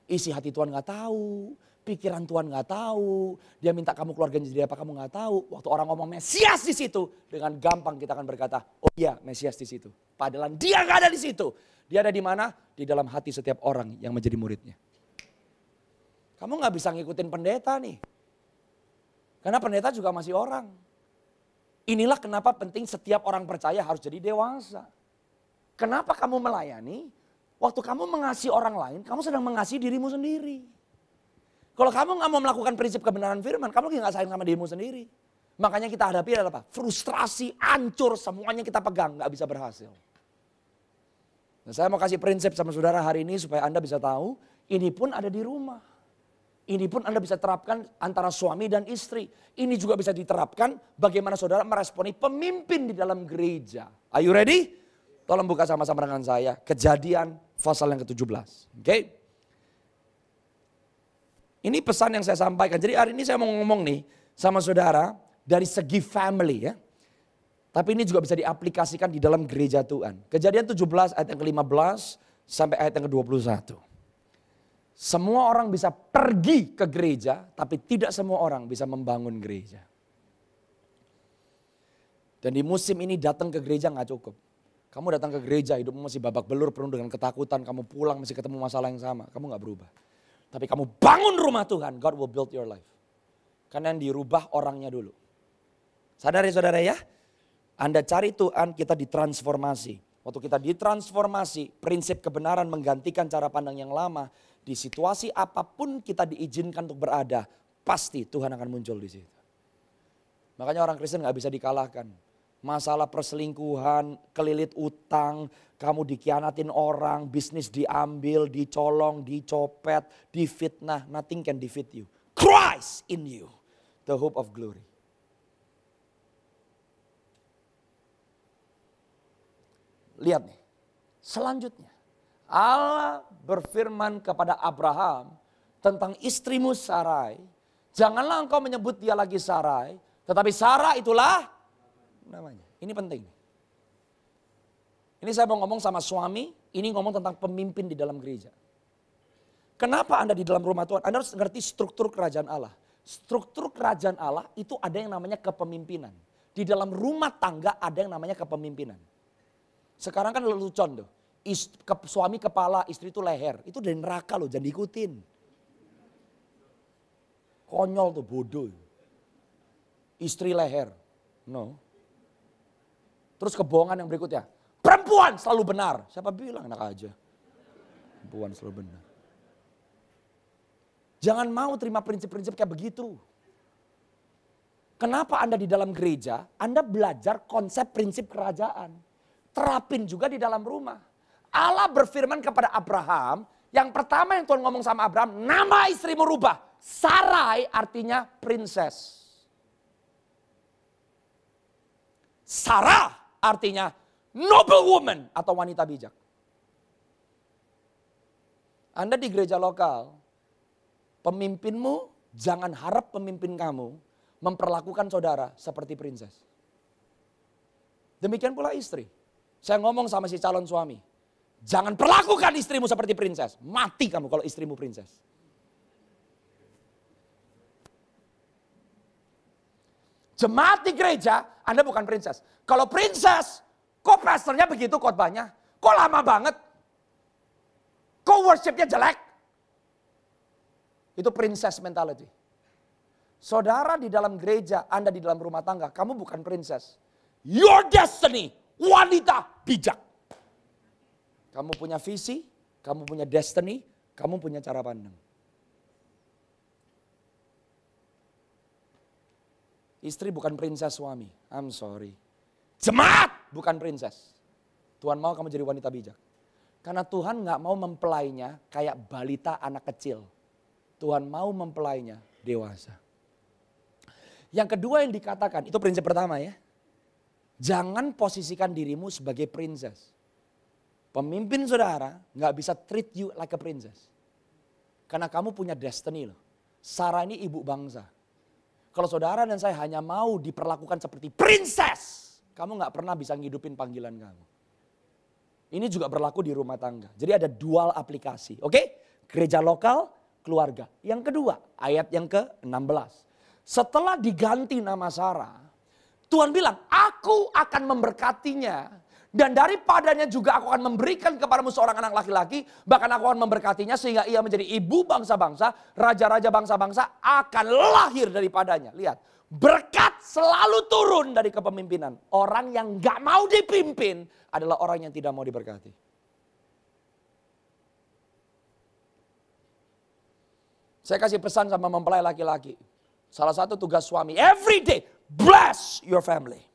Isi hati Tuhan gak tahu. Pikiran Tuhan gak tahu. Dia minta kamu keluarganya jadi apa, kamu gak tahu. Waktu orang ngomong Mesias di situ, dengan gampang kita akan berkata, oh iya Mesias di situ. Padahal dia gak ada di situ. Dia ada di mana? Di dalam hati setiap orang yang menjadi muridnya. Kamu gak bisa ngikutin pendeta nih. Karena pendeta juga masih orang. Inilah kenapa penting setiap orang percaya harus jadi dewasa. Kenapa kamu melayani? Waktu kamu mengasihi orang lain, kamu sedang mengasihi dirimu sendiri. Kalau kamu gak mau melakukan prinsip kebenaran firman, kamu lagi gak sayang sama dirimu sendiri. Makanya kita hadapi adalah apa? Frustrasi, hancur, semuanya kita pegang, gak bisa berhasil. Nah, saya mau kasih prinsip sama saudara hari ini supaya Anda bisa tahu, ini pun ada di rumah. Ini pun Anda bisa terapkan antara suami dan istri. Ini juga bisa diterapkan bagaimana saudara meresponi pemimpin di dalam gereja. Are you ready? Tolong buka sama-sama dengan saya. Kejadian pasal yang ke-17. Oke. Ini pesan yang saya sampaikan. Jadi hari ini saya mau ngomong nih sama saudara dari segi family ya. Tapi ini juga bisa diaplikasikan di dalam gereja Tuhan. Kejadian 17 ayat yang ke-15 sampai ayat yang ke-21. Semua orang bisa pergi ke gereja, tapi tidak semua orang bisa membangun gereja. Dan di musim ini datang ke gereja gak cukup. Kamu datang ke gereja, hidupmu masih babak belur, penuh dengan ketakutan. Kamu pulang masih ketemu masalah yang sama. Kamu gak berubah. Tapi kamu bangun rumah Tuhan, God will build your life. Karena yang dirubah orangnya dulu. Sadar ya saudara ya? Anda cari Tuhan, kita ditransformasi. Waktu kita ditransformasi, prinsip kebenaran menggantikan cara pandang yang lama. Di situasi apapun kita diizinkan untuk berada, pasti Tuhan akan muncul di situ. Makanya orang Kristen gak bisa dikalahkan. Masalah perselingkuhan, kelilit utang, kamu dikhianatin orang, bisnis diambil, dicolong, dicopet, difitnah. Nothing can defeat you. Christ in you, the hope of glory. Lihat nih, selanjutnya. Allah berfirman kepada Abraham tentang istrimu Sarai. Janganlah engkau menyebut dia lagi Sarai, tetapi Sarah itulah namanya. Ini penting. Ini saya mau ngomong sama suami, ini ngomong tentang pemimpin di dalam gereja. Kenapa Anda di dalam rumah Tuhan? Anda harus ngerti struktur kerajaan Allah. Struktur kerajaan Allah itu ada yang namanya kepemimpinan. Di dalam rumah tangga ada yang namanya kepemimpinan. Sekarang kan lelucon tuh. Suami kepala, istri itu leher. Itu dari neraka loh, jangan diikutin. Konyol tuh, bodoh. Istri leher. No. Terus kebohongan yang berikutnya. Perempuan selalu benar. Siapa bilang, enak aja. Perempuan selalu benar. Jangan mau terima prinsip-prinsip kayak begitu. Kenapa Anda di dalam gereja, Anda belajar konsep prinsip kerajaan. Terapin juga di dalam rumah. Allah berfirman kepada Abraham, yang pertama yang Tuhan ngomong sama Abraham, nama istrimu rubah. Sarai artinya princess. Sarah artinya noble woman atau wanita bijak. Anda di gereja lokal, pemimpinmu jangan harap pemimpin kamu memperlakukan saudara seperti princess. Demikian pula istri. Saya ngomong sama si calon suami. Jangan perlakukan istrimu seperti princess. Mati kamu kalau istrimu princess. Jemaat di gereja, Anda bukan princess. Kalau princess, kok pastornya begitu khotbahnya? Kok lama banget? Kok worshipnya jelek? Itu princess mentality. Saudara di dalam gereja, Anda di dalam rumah tangga, kamu bukan princess. Your destiny, wanita bijak. Kamu punya visi, kamu punya destiny, kamu punya cara pandang. Istri bukan princess suami, I'm sorry. Jemaat bukan princess. Tuhan mau kamu jadi wanita bijak. Karena Tuhan gak mau mempelainya kayak balita anak kecil. Tuhan mau mempelainya dewasa. Yang kedua yang dikatakan, itu prinsip pertama ya. Jangan posisikan dirimu sebagai princess. Pemimpin saudara gak bisa treat you like a princess. Karena kamu punya destiny loh. Sarah ini ibu bangsa. Kalau saudara dan saya hanya mau diperlakukan seperti princess, kamu gak pernah bisa ngidupin panggilan kamu. Ini juga berlaku di rumah tangga. Jadi ada dual aplikasi. Oke? Gereja lokal, keluarga. Yang kedua, ayat yang ke-16. Setelah diganti nama Sarah, Tuhan bilang, aku akan memberkatinya. Dan daripadanya juga aku akan memberikan kepadamu seorang anak laki-laki. Bahkan aku akan memberkatinya sehingga ia menjadi ibu bangsa-bangsa. Raja-raja bangsa-bangsa akan lahir daripadanya. Lihat, berkat selalu turun dari kepemimpinan. Orang yang gak mau dipimpin adalah orang yang tidak mau diberkati. Saya kasih pesan sama mempelai laki-laki. Salah satu tugas suami, every day bless your family.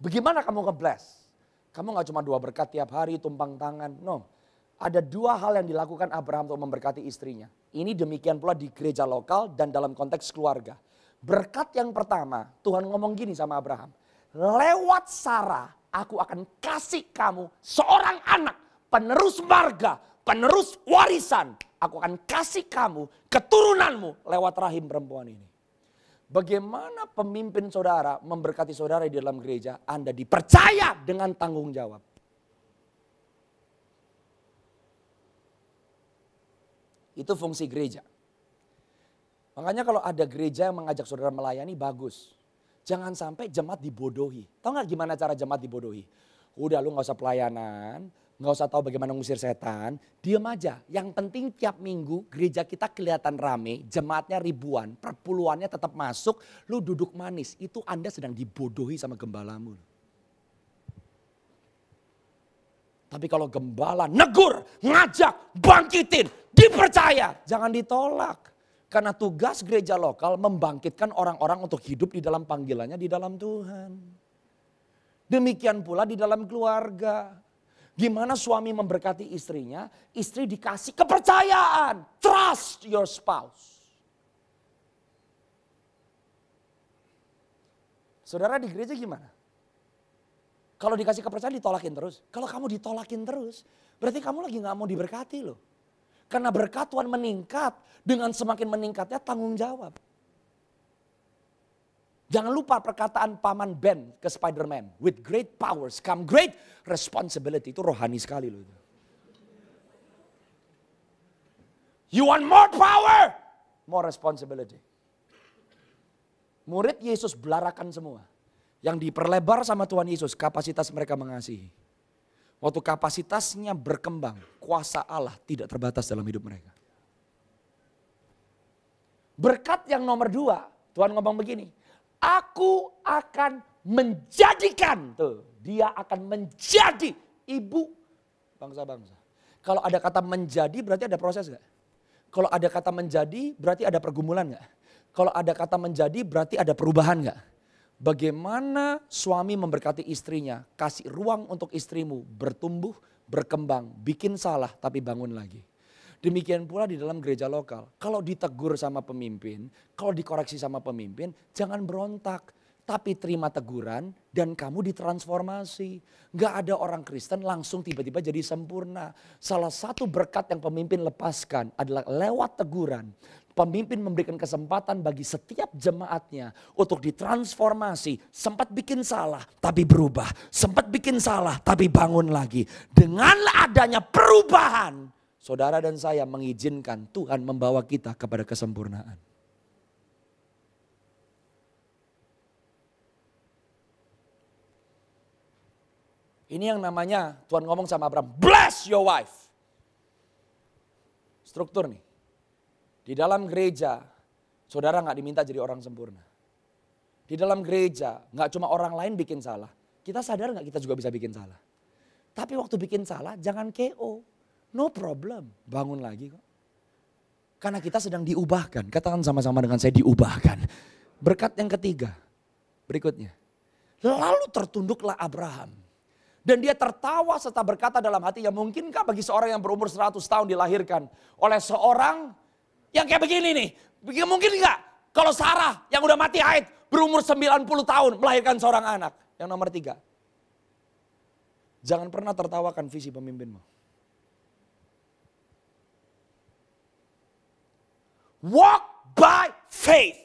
Bagaimana kamu nge-bless? Kamu gak cuma 2 berkat tiap hari, tumpang tangan. No. Ada 2 hal yang dilakukan Abraham untuk memberkati istrinya. Ini demikian pula di gereja lokal dan dalam konteks keluarga. Berkat yang pertama, Tuhan ngomong gini sama Abraham. Lewat Sarah, aku akan kasih kamu seorang anak, penerus marga, penerus warisan. Aku akan kasih kamu keturunanmu lewat rahim perempuan ini. Bagaimana pemimpin saudara memberkati saudara di dalam gereja? Anda dipercaya dengan tanggung jawab. Itu fungsi gereja. Makanya kalau ada gereja yang mengajak saudara melayani, bagus. Jangan sampai jemaat dibodohi. Tahu nggak gimana cara jemaat dibodohi? Udah lu gak usah pelayanan, gak usah tahu bagaimana ngusir setan. Diam aja. Yang penting tiap minggu gereja kita kelihatan rame, jemaatnya ribuan, perpuluhannya tetap masuk. Lu duduk manis, itu Anda sedang dibodohi sama gembalamu. Tapi kalau gembala negur, ngajak, bangkitin, dipercaya. Jangan ditolak. Karena tugas gereja lokal membangkitkan orang-orang untuk hidup di dalam panggilannya di dalam Tuhan. Demikian pula di dalam keluarga. Gimana suami memberkati istrinya, istri dikasih kepercayaan. Trust your spouse. Saudara di gereja gimana? Kalau dikasih kepercayaan ditolakin terus. Kalau kamu ditolakin terus, berarti kamu lagi gak mau diberkati loh. Karena berkat Tuhan meningkat, dengan semakin meningkatnya tanggung jawab. Jangan lupa perkataan paman Ben ke Spider-Man. With great powers come great responsibility. Itu rohani sekali loh. You want more power? More responsibility. Murid Yesus belarakan semua. Yang diperlebar sama Tuhan Yesus, kapasitas mereka mengasihi. Waktu kapasitasnya berkembang, kuasa Allah tidak terbatas dalam hidup mereka. Berkat yang nomor 2, Tuhan ngomong begini. Aku akan menjadikan, tuh, dia akan menjadi ibu bangsa-bangsa. Kalau ada kata menjadi berarti ada proses gak? Kalau ada kata menjadi berarti ada pergumulan gak? Kalau ada kata menjadi berarti ada perubahan gak? Bagaimana suami memberkati istrinya, kasih ruang untuk istrimu bertumbuh, berkembang, bikin salah tapi bangun lagi. Demikian pula di dalam gereja lokal. Kalau ditegur sama pemimpin, kalau dikoreksi sama pemimpin, jangan berontak. Tapi terima teguran dan kamu ditransformasi. Gak ada orang Kristen langsung tiba-tiba jadi sempurna. Salah satu berkat yang pemimpin lepaskan adalah lewat teguran. Pemimpin memberikan kesempatan bagi setiap jemaatnya untuk ditransformasi. Sempat bikin salah tapi berubah. Sempat bikin salah tapi bangun lagi. Dengan adanya perubahan, saudara dan saya mengizinkan Tuhan membawa kita kepada kesempurnaan. Ini yang namanya Tuhan ngomong sama Abraham, bless your wife. Struktur nih. Di dalam gereja, saudara gak diminta jadi orang sempurna. Di dalam gereja, gak cuma orang lain bikin salah. Kita sadar gak kita juga bisa bikin salah. Tapi waktu bikin salah, jangan KO. No problem, bangun lagi kok. Karena kita sedang diubahkan. Katakan sama-sama dengan saya, diubahkan. Berkat yang ketiga, berikutnya. Lalu tertunduklah Abraham. Dan dia tertawa serta berkata dalam hatinya, mungkinkah bagi seorang yang berumur 100 tahun dilahirkan oleh seorang yang kayak begini nih. Mungkin enggak kalau Sarah yang udah mati haid berumur 90 tahun melahirkan seorang anak. Yang nomor 3. Jangan pernah tertawakan visi pemimpinmu. Walk by faith.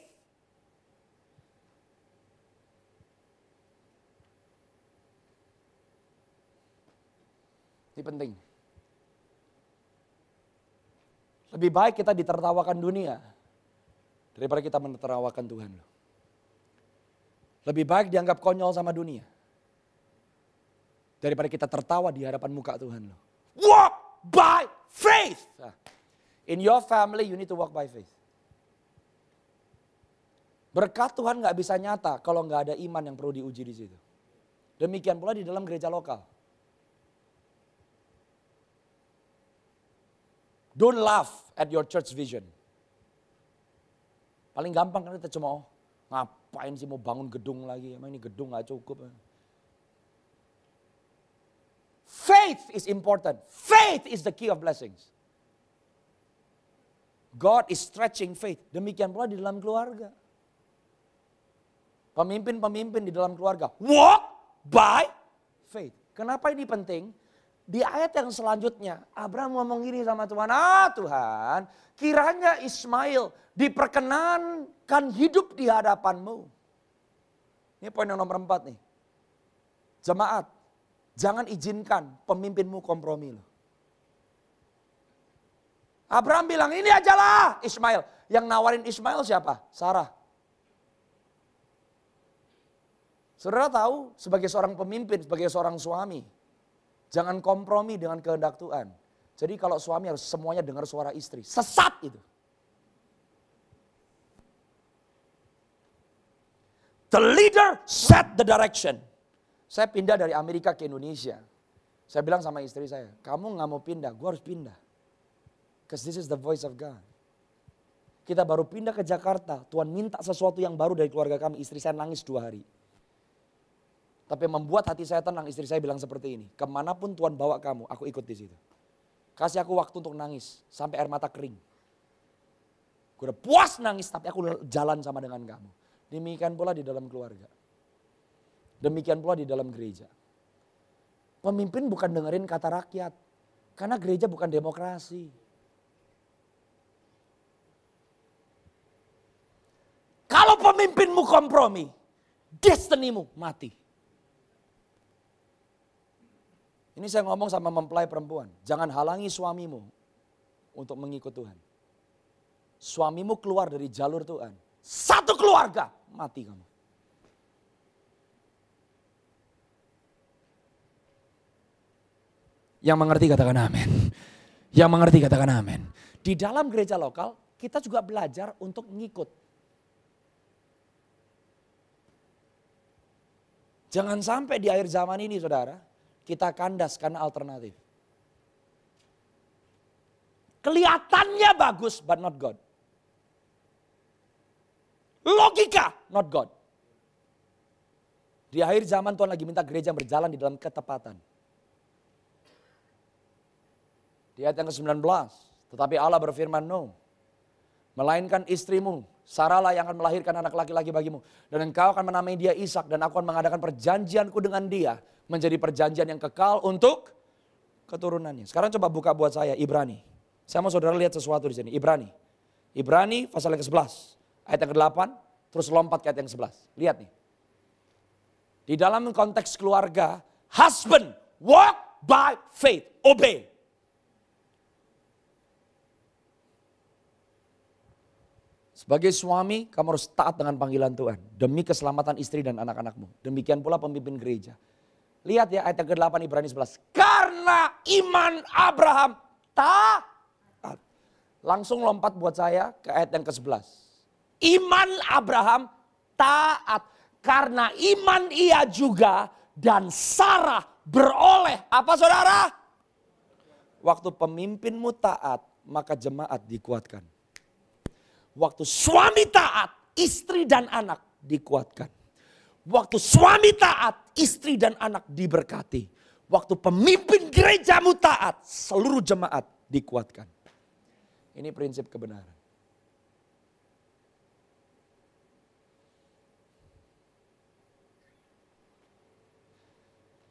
Ini penting. Lebih baik kita ditertawakan dunia daripada kita menertawakan Tuhan. Lebih baik dianggap konyol sama dunia daripada kita tertawa di hadapan muka Tuhan. Walk by faith. In your family you need to walk by faith. Berkat Tuhan gak bisa nyata kalau gak ada iman yang perlu diuji di situ. Demikian pula di dalam gereja lokal. Don't laugh at your church vision. Paling gampang kan kita cuma, ngapain sih mau bangun gedung lagi, emang ini gedung gak cukup. Faith is important. Faith is the key of blessings. God is stretching faith. Demikian pula di dalam keluarga. Pemimpin-pemimpin di dalam keluarga, walk by faith. Kenapa ini penting? Di ayat yang selanjutnya, Abraham ngomong gini sama Tuhan, Tuhan, kiranya Ismail diperkenankan hidup di hadapanmu. Ini poin yang nomor 4 nih. Jemaat, jangan izinkan pemimpinmu kompromi loh. Abraham bilang, ini ajalah Ismail. Yang nawarin Ismail siapa? Sarah. Saudara tahu sebagai seorang pemimpin, sebagai seorang suami, jangan kompromi dengan kehendak Tuhan. Jadi kalau suami harus semuanya dengar suara istri, sesat itu. The leader set the direction. Saya pindah dari Amerika ke Indonesia. Saya bilang sama istri saya, kamu gak mau pindah, gue harus pindah. Because this is the voice of God. Kita baru pindah ke Jakarta, Tuhan minta sesuatu yang baru dari keluarga kami. Istri saya nangis 2 hari. Tapi membuat hati saya tenang, istri saya bilang seperti ini. Kemanapun Tuhan bawa kamu, aku ikut di situ. Kasih aku waktu untuk nangis, sampai air mata kering. Gue udah puas nangis, tapi aku jalan sama dengan kamu. Demikian pula di dalam keluarga. Demikian pula di dalam gereja. Pemimpin bukan dengerin kata rakyat. Karena gereja bukan demokrasi. Kalau pemimpinmu kompromi, destinimu mati. Ini saya ngomong sama mempelai perempuan. Jangan halangi suamimu untuk mengikut Tuhan. Suamimu keluar dari jalur Tuhan. Satu keluarga, mati kamu. Yang mengerti katakan amin. Yang mengerti katakan amin. Di dalam gereja lokal, kita juga belajar untuk ngikut. Jangan sampai di akhir zaman ini saudara, kita kandas karena alternatif. Kelihatannya bagus, but not God. Logika, not God. Di akhir zaman Tuhan lagi minta gereja berjalan di dalam ketepatan. Di ayat yang ke-19, tetapi Allah berfirman, no. Melainkan istrimu, Sarahlah yang akan melahirkan anak laki-laki bagimu. Dan engkau akan menamai dia Ishak dan aku akan mengadakan perjanjianku dengan dia. Menjadi perjanjian yang kekal untuk keturunannya. Sekarang coba buka buat saya Ibrani. Saya mau saudara lihat sesuatu di sini. Ibrani. Ibrani pasal yang ke-11. Ayat yang ke-8. Terus lompat ke ayat yang 11. Lihat nih. Di dalam konteks keluarga. Husband walk by faith. Obey. Sebagai suami, kamu harus taat dengan panggilan Tuhan. Demi keselamatan istri dan anak-anakmu. Demikian pula pemimpin gereja. Lihat ya ayat yang ke-8 Ibrani 11. Karena iman Abraham taat. Langsung lompat buat saya ke ayat yang ke-11. Iman Abraham taat. Karena iman ia juga dan Sarah beroleh. Apa saudara? Waktu pemimpinmu taat, maka jemaat dikuatkan. Waktu suami taat, istri dan anak dikuatkan. Waktu suami taat, istri dan anak diberkati. Waktu pemimpin gerejamu taat, seluruh jemaat dikuatkan. Ini prinsip kebenaran.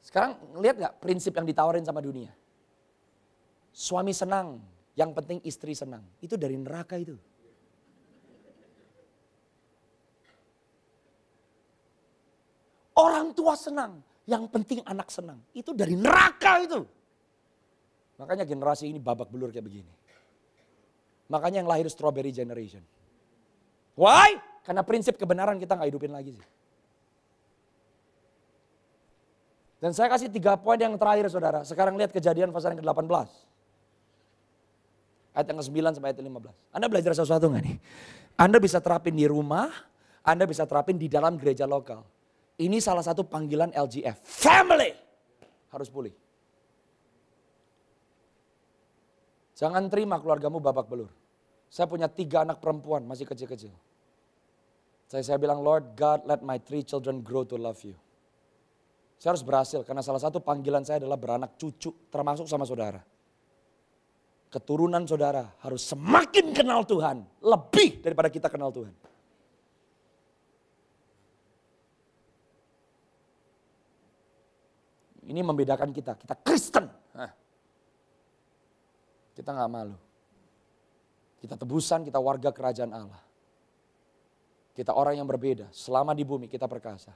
Sekarang lihat gak prinsip yang ditawarin sama dunia? Suami senang, yang penting istri senang. Itu dari neraka itu. Orang tua senang, yang penting anak senang. Itu dari neraka itu. Makanya generasi ini babak belur kayak begini. Makanya yang lahir strawberry generation. Why? Karena prinsip kebenaran kita gak hidupin lagi sih. Dan saya kasih 3 poin yang terakhir saudara. Sekarang lihat Kejadian pasal yang ke-18. Ayat yang ke-9 sampai ayat 15. Anda belajar sesuatu gak nih? Anda bisa terapin di rumah, Anda bisa terapin di dalam gereja lokal. Ini salah satu panggilan LGF. Family. Harus pulih. Jangan terima keluargamu babak belur. Saya punya 3 anak perempuan masih kecil-kecil. Saya bilang, Lord God, let my 3 children grow to love you. Saya harus berhasil karena salah satu panggilan saya adalah beranak cucu termasuk sama saudara. Keturunan saudara harus semakin kenal Tuhan. Lebih daripada kita kenal Tuhan. Ini membedakan kita Kristen. Kita gak malu. Kita tebusan, kita warga kerajaan Allah. Kita orang yang berbeda, selama di bumi kita perkasa.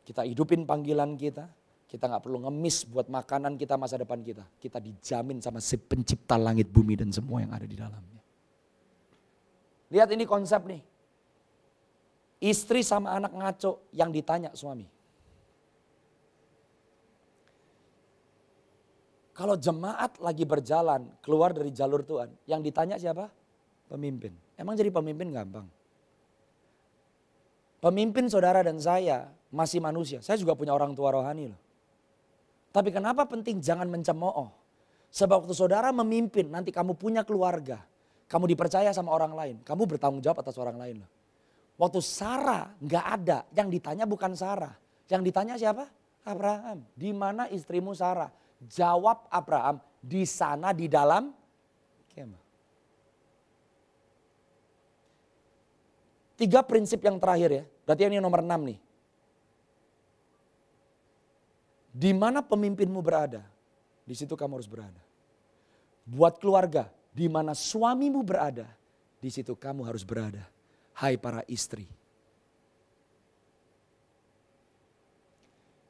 Kita hidupin panggilan kita gak perlu ngemis buat makanan kita masa depan kita. Kita dijamin sama si pencipta langit, bumi dan semua yang ada di dalamnya. Lihat ini konsep nih. Istri sama anak ngaco yang ditanya suami. Kalau jemaat lagi berjalan keluar dari jalur Tuhan, yang ditanya siapa? Pemimpin. Emang jadi pemimpin gampang? Pemimpin saudara dan saya masih manusia. Saya juga punya orang tua rohani loh. Tapi kenapa penting jangan mencemooh? Sebab waktu saudara memimpin, nanti kamu punya keluarga. Kamu dipercaya sama orang lain. Kamu bertanggung jawab atas orang lain loh. Waktu Sarah nggak ada, yang ditanya bukan Sarah. Yang ditanya siapa? Abraham. Di mana istrimu Sarah? Jawab Abraham, di sana di dalam kemah. 3 prinsip yang terakhir ya. Berarti ini nomor 6 nih. Di mana pemimpinmu berada, di situ kamu harus berada. Buat keluarga, di mana suamimu berada, di situ kamu harus berada. Hai para istri.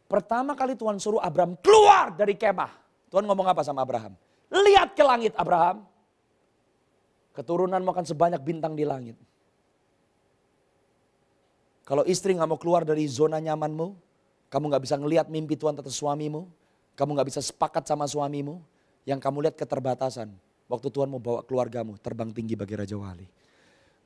Pertama kali Tuhan suruh Abraham keluar dari kemah. Tuhan ngomong apa sama Abraham? Lihat ke langit Abraham. Keturunanmu akan sebanyak bintang di langit. Kalau istri gak mau keluar dari zona nyamanmu, kamu gak bisa ngelihat mimpi Tuhan atas suamimu, kamu gak bisa sepakat sama suamimu, yang kamu lihat keterbatasan. Waktu Tuhan mau bawa keluargamu terbang tinggi bagi Raja Wali.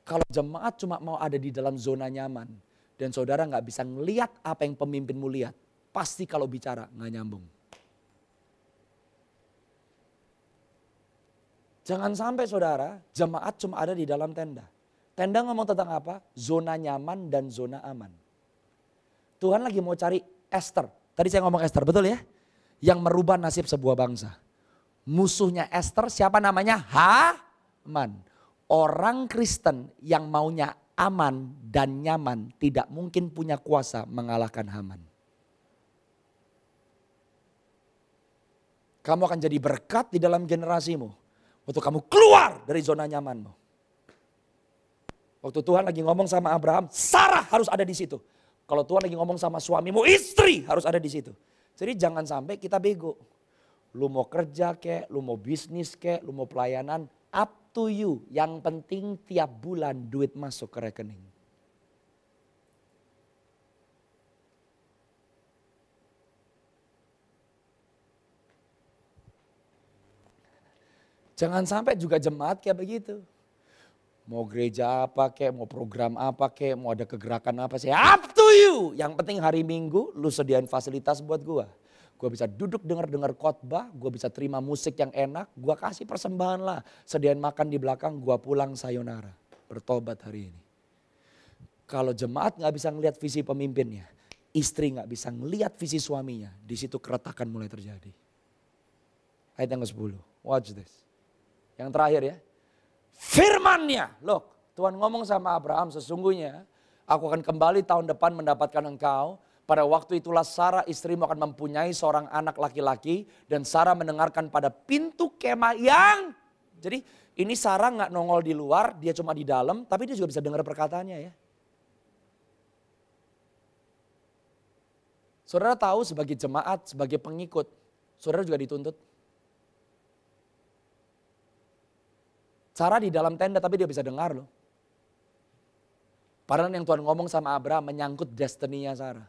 Kalau jemaat cuma mau ada di dalam zona nyaman, dan saudara gak bisa ngelihat apa yang pemimpinmu lihat, pasti kalau bicara gak nyambung. Jangan sampai saudara, jemaat cuma ada di dalam tenda. Tenda ngomong tentang apa? Zona nyaman dan zona aman. Tuhan lagi mau cari Esther. Tadi saya ngomong Esther, betul ya? Yang merubah nasib sebuah bangsa. Musuhnya Esther siapa namanya? Haman. Orang Kristen yang maunya aman dan nyaman tidak mungkin punya kuasa mengalahkan Haman. Kamu akan jadi berkat di dalam generasimu. Waktu kamu keluar dari zona nyamanmu. Waktu Tuhan lagi ngomong sama Abraham, Sarah harus ada di situ. Kalau Tuhan lagi ngomong sama suamimu, istri harus ada di situ. Jadi jangan sampai kita bego. Lu mau kerja kek, lu mau bisnis kek, lu mau pelayanan, up to you. Yang penting tiap bulan duit masuk ke rekening. Jangan sampai juga jemaat kayak begitu. Mau gereja apa kek, mau program apa kek, mau ada kegerakan apa sih, up to you. Yang penting hari Minggu lu sediain fasilitas buat gua. Gua bisa duduk dengar khotbah, gua bisa terima musik yang enak, gua kasih persembahan lah. Sediain makan di belakang, gua pulang sayonara. Bertobat hari ini. Kalau jemaat gak bisa ngelihat visi pemimpinnya, istri gak bisa ngelihat visi suaminya, di situ keretakan mulai terjadi. Ayat yang ke-10, watch this. Yang terakhir ya. Firman-Nya, loh Tuhan ngomong sama Abraham, sesungguhnya aku akan kembali tahun depan mendapatkan engkau. Pada waktu itulah Sarah istrimu akan mempunyai seorang anak laki-laki. Dan Sarah mendengarkan pada pintu kemah yang. Jadi ini Sarah gak nongol di luar, dia cuma di dalam. Tapi dia juga bisa dengar perkataannya ya. Saudara tahu sebagai jemaat, sebagai pengikut, saudara juga dituntut. Sarah di dalam tenda tapi dia bisa dengar loh. Padahal yang Tuhan ngomong sama Abraham menyangkut destiny-nya Sarah.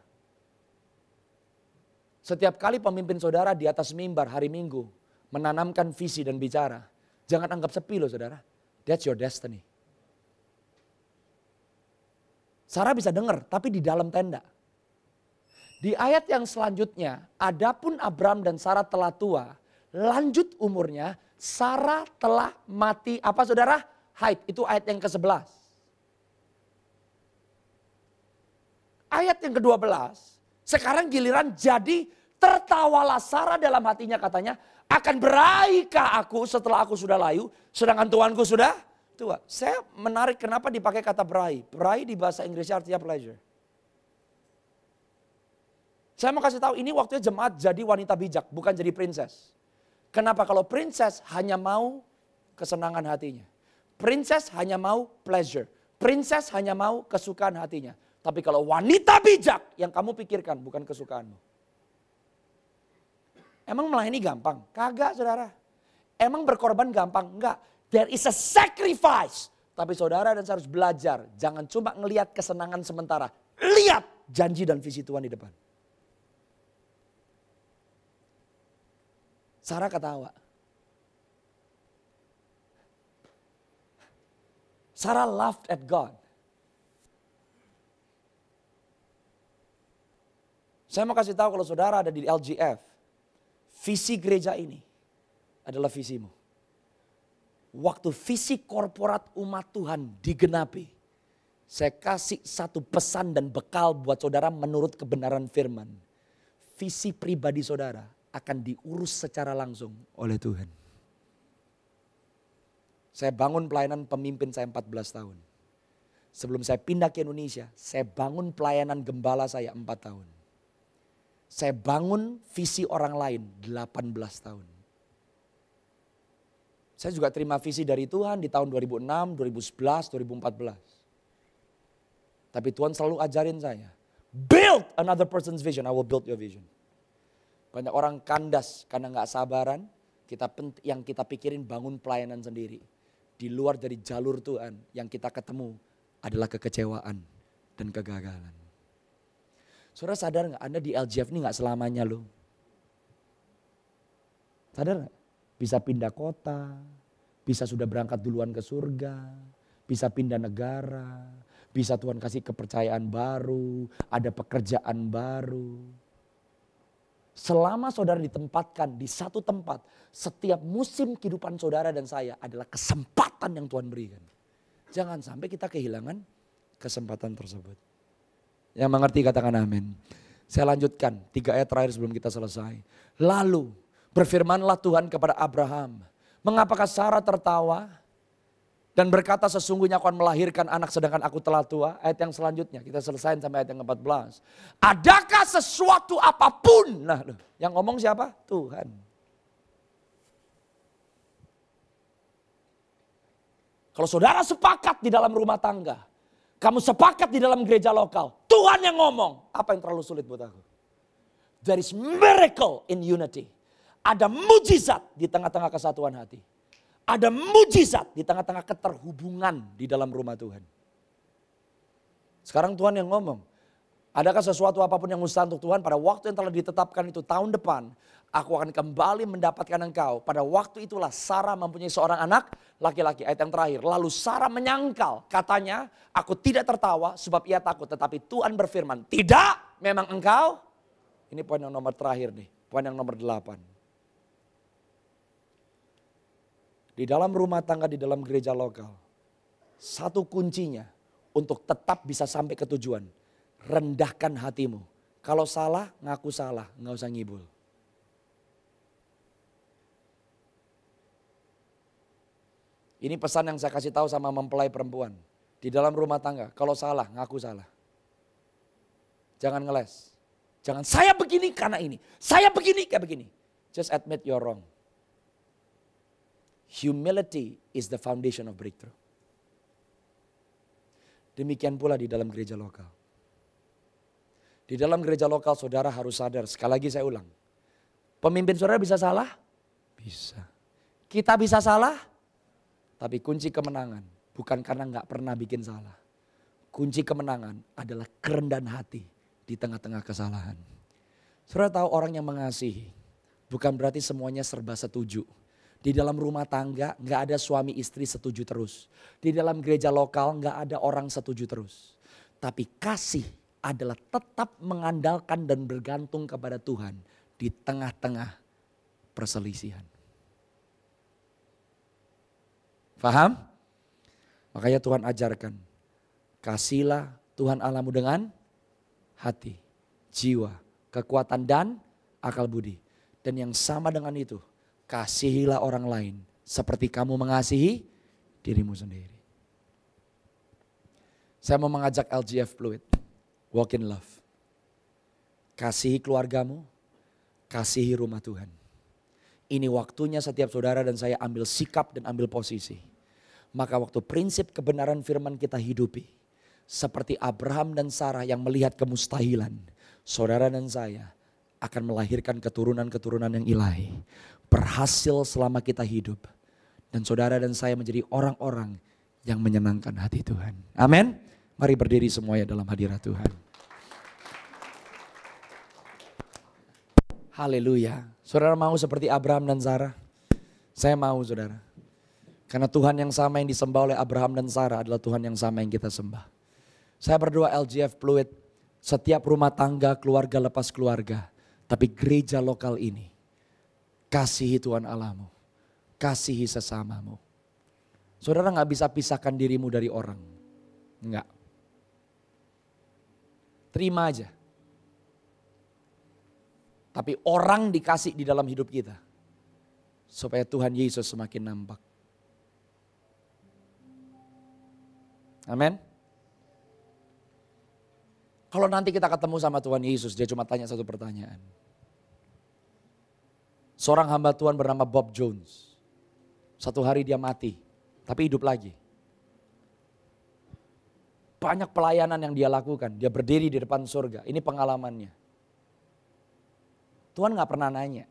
Setiap kali pemimpin saudara di atas mimbar hari Minggu menanamkan visi dan bicara, jangan anggap sepi loh saudara. That's your destiny. Sarah bisa dengar tapi di dalam tenda. Di ayat yang selanjutnya, adapun Abraham dan Sarah telah tua, lanjut umurnya, Sarah telah mati, apa saudara? Haid, itu ayat yang ke-11. Ayat yang ke-12, sekarang giliran jadi tertawalah Sarah dalam hatinya katanya, akan beraihkah aku setelah aku sudah layu, sedangkan tuanku sudah tua. Saya menarik kenapa dipakai kata beraih. Beraih di bahasa Inggrisnya artinya pleasure. Saya mau kasih tahu ini waktunya jemaat jadi wanita bijak, bukan jadi princess. Kenapa? Kalau princess hanya mau kesenangan hatinya. Princess hanya mau pleasure. Princess hanya mau kesukaan hatinya. Tapi kalau wanita bijak yang kamu pikirkan bukan kesukaanmu. Emang melayani gampang? Kagak saudara. Emang berkorban gampang? Enggak. There is a sacrifice. Tapi saudara dan saya harus belajar. Jangan cuma ngelihat kesenangan sementara. Lihat janji dan visi Tuhan di depan. Sarah ketawa. Sarah laughed at God. Saya mau kasih tahu kalau saudara ada di LGF. Visi gereja ini adalah visimu. Waktu visi korporat umat Tuhan digenapi. Saya kasih satu pesan dan bekal buat saudara menurut kebenaran firman. Visi pribadi saudara akan diurus secara langsung oleh Tuhan. Saya bangun pelayanan pemimpin saya 14 tahun. Sebelum saya pindah ke Indonesia, saya bangun pelayanan gembala saya 4 tahun. Saya bangun visi orang lain 18 tahun. Saya juga terima visi dari Tuhan di tahun 2006, 2011, 2014. Tapi Tuhan selalu ajarin saya, build another person's vision, I will build your vision. Banyak orang kandas karena gak sabaran, yang kita pikirin bangun pelayanan sendiri. Di luar dari jalur Tuhan, yang kita ketemu adalah kekecewaan dan kegagalan. Saudara sadar gak Anda di LGF ini gak selamanya loh. Sadar gak? Bisa pindah kota, bisa sudah berangkat duluan ke surga, bisa pindah negara, bisa Tuhan kasih kepercayaan baru, ada pekerjaan baru. Selama saudara ditempatkan di satu tempat, setiap musim kehidupan saudara dan saya adalah kesempatan yang Tuhan berikan. Jangan sampai kita kehilangan kesempatan tersebut. Yang mengerti katakan amin. Saya lanjutkan 3 ayat terakhir sebelum kita selesai. Lalu berfirmanlah Tuhan kepada Abraham, mengapakah Sarah tertawa dan berkata sesungguhnya aku akan melahirkan anak sedangkan aku telah tua. Ayat yang selanjutnya kita selesaikan sampai ayat yang ke-14. Adakah sesuatu apapun? Nah, yang ngomong siapa? Tuhan. Kalau saudara sepakat di dalam rumah tangga, kamu sepakat di dalam gereja lokal, Tuhan yang ngomong. Apa yang terlalu sulit buat aku? There is miracle in unity. Ada mujizat di tengah-tengah kesatuan hati. Ada mujizat di tengah-tengah keterhubungan di dalam rumah Tuhan. Sekarang Tuhan yang ngomong. Adakah sesuatu apapun yang mustahil untuk Tuhan pada waktu yang telah ditetapkan itu tahun depan. Aku akan kembali mendapatkan engkau. Pada waktu itulah Sarah mempunyai seorang anak laki-laki. Ayat yang terakhir. Lalu Sarah menyangkal. Katanya aku tidak tertawa sebab ia takut. Tetapi Tuhan berfirman. Tidak memang engkau. Ini poin yang nomor terakhir nih. Poin yang nomor 8. Di dalam rumah tangga, di dalam gereja lokal. Satu kuncinya untuk tetap bisa sampai ke tujuan. Rendahkan hatimu. Kalau salah, ngaku salah. Nggak usah ngibul. Ini pesan yang saya kasih tahu sama mempelai perempuan. Di dalam rumah tangga, kalau salah, ngaku salah. Jangan ngeles. Jangan saya begini karena ini. Saya begini kayak begini. Just admit you're wrong. Humility is the foundation of breakthrough. Demikian pula di dalam gereja lokal. Di dalam gereja lokal saudara harus sadar. Sekali lagi saya ulang. Pemimpin saudara bisa salah? Bisa. Kita bisa salah? Tapi kunci kemenangan bukan karena gak pernah bikin salah. Kunci kemenangan adalah kerendahan hati di tengah-tengah kesalahan. Saudara tahu orang yang mengasihi bukan berarti semuanya serba setuju. Di dalam rumah tangga gak ada suami istri setuju terus. Di dalam gereja lokal gak ada orang setuju terus. Tapi kasih adalah tetap mengandalkan dan bergantung kepada Tuhan di tengah-tengah perselisihan. Faham? Makanya Tuhan ajarkan. Kasihlah Tuhan Allahmu dengan hati, jiwa, kekuatan dan akal budi. Dan yang sama dengan itu. Kasihilah orang lain seperti kamu mengasihi dirimu sendiri. Saya mau mengajak LGF Fluid, walk in love. Kasihi keluargamu, kasihi rumah Tuhan. Ini waktunya setiap saudara dan saya ambil sikap dan ambil posisi. Maka waktu prinsip kebenaran firman kita hidupi. Seperti Abraham dan Sarah yang melihat kemustahilan. Saudara dan saya akan melahirkan keturunan-keturunan yang ilahi. Berhasil selama kita hidup. Dan saudara dan saya menjadi orang-orang yang menyenangkan hati Tuhan. Amin. Mari berdiri semuanya dalam hadirat Tuhan. Haleluya. Saudara mau seperti Abraham dan Sarah? Saya mau, saudara. Karena Tuhan yang sama yang disembah oleh Abraham dan Sarah adalah Tuhan yang sama yang kita sembah. Saya berdoa LGF Fluid, setiap rumah tangga, keluarga lepas keluarga. Tapi gereja lokal ini, kasihi Tuhan Allahmu, kasihi sesamamu. Saudara gak bisa pisahkan dirimu dari orang. Enggak. Terima aja. Tapi orang dikasih di dalam hidup kita. Supaya Tuhan Yesus semakin nampak. Amin. Kalau nanti kita ketemu sama Tuhan Yesus, dia cuma tanya satu pertanyaan. Seorang hamba Tuhan bernama Bob Jones. Satu hari dia mati, tapi hidup lagi. Banyak pelayanan yang dia lakukan. Dia berdiri di depan surga. Ini pengalamannya. Tuhan gak pernah nanya.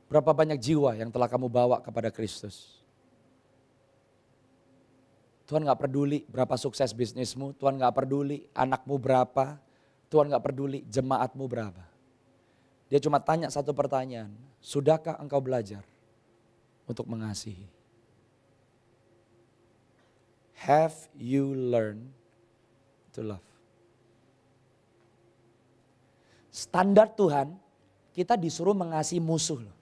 Berapa banyak jiwa yang telah kamu bawa kepada Kristus. Tuhan gak peduli berapa sukses bisnismu. Tuhan gak peduli anakmu berapa. Tuhan gak peduli jemaatmu berapa. Dia cuma tanya satu pertanyaan. Sudahkah engkau belajar untuk mengasihi? Have you learned to love? Standar Tuhan, kita disuruh mengasihi musuh loh.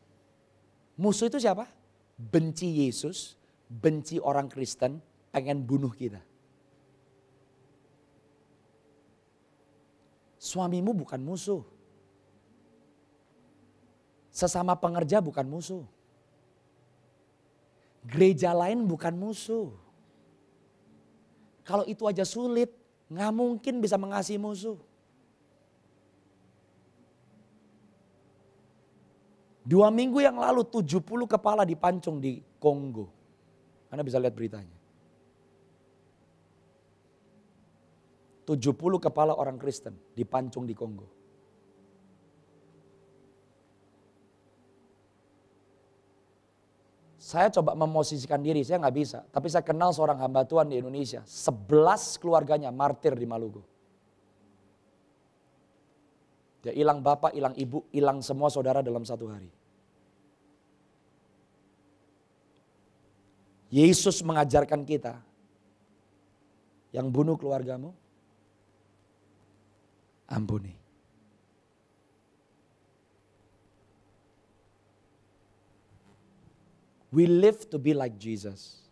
Musuh itu siapa? Benci Yesus, benci orang Kristen, pengen bunuh kita. Suamimu bukan musuh. Sesama pengerja bukan musuh. Gereja lain bukan musuh. Kalau itu aja sulit, gak mungkin bisa mengasihi musuh. 2 minggu yang lalu 70 kepala dipancung di Kongo. Anda bisa lihat beritanya. 70 kepala orang Kristen dipancung di Kongo. Saya coba memosisikan diri, saya gak bisa. Tapi saya kenal seorang hamba Tuhan di Indonesia. 11 keluarganya martir di Maluku. Dia hilang bapak, hilang ibu, hilang semua saudara dalam 1 hari. Yesus mengajarkan kita, yang bunuh keluargamu, ampuni. We live to be like Jesus.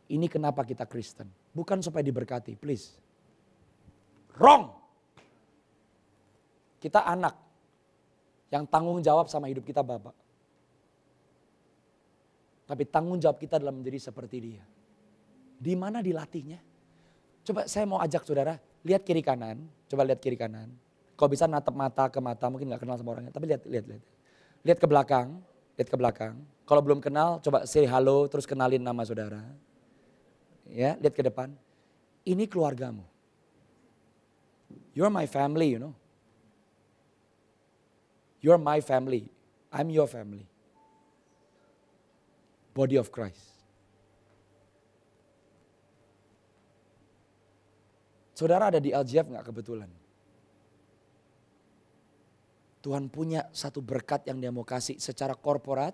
Ini kenapa kita Kristen. Bukan supaya diberkati, please. Wrong. Kita anak yang tanggung jawab sama hidup kita Bapak. Tapi tanggung jawab kita adalah menjadi seperti dia. Di mana dilatihnya? Coba saya mau ajak saudara, lihat kiri kanan. Coba lihat kiri kanan. Kalau bisa natap mata ke mata, mungkin gak kenal sama orangnya. Tapi lihat. Lihat ke belakang. Kalau belum kenal, coba say halo, terus kenalin nama saudara. Ya, lihat ke depan. Ini keluargamu. You're my family, you know. You're my family. I'm your family. Body of Christ. Saudara ada di LGF gak kebetulan? Tuhan punya satu berkat yang dia mau kasih secara korporat.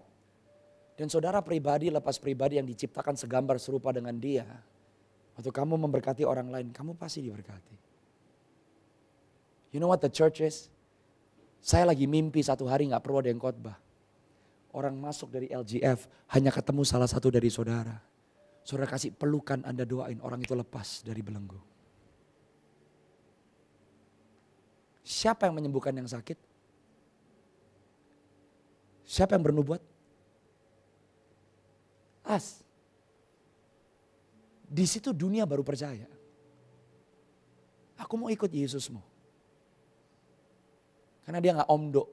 Dan saudara pribadi, lepas pribadi yang diciptakan segambar serupa dengan dia. Waktu kamu memberkati orang lain, kamu pasti diberkati. You know what the church is? Saya lagi mimpi satu hari gak perlu ada yang khotbah. Orang masuk dari LGF hanya ketemu salah satu dari saudara. Saudara kasih pelukan, Anda doain orang itu lepas dari belenggu. Siapa yang menyembuhkan yang sakit? Siapa yang bernubuat? As. Di situ dunia baru percaya. Aku mau ikut Yesusmu. Karena dia gak omdo.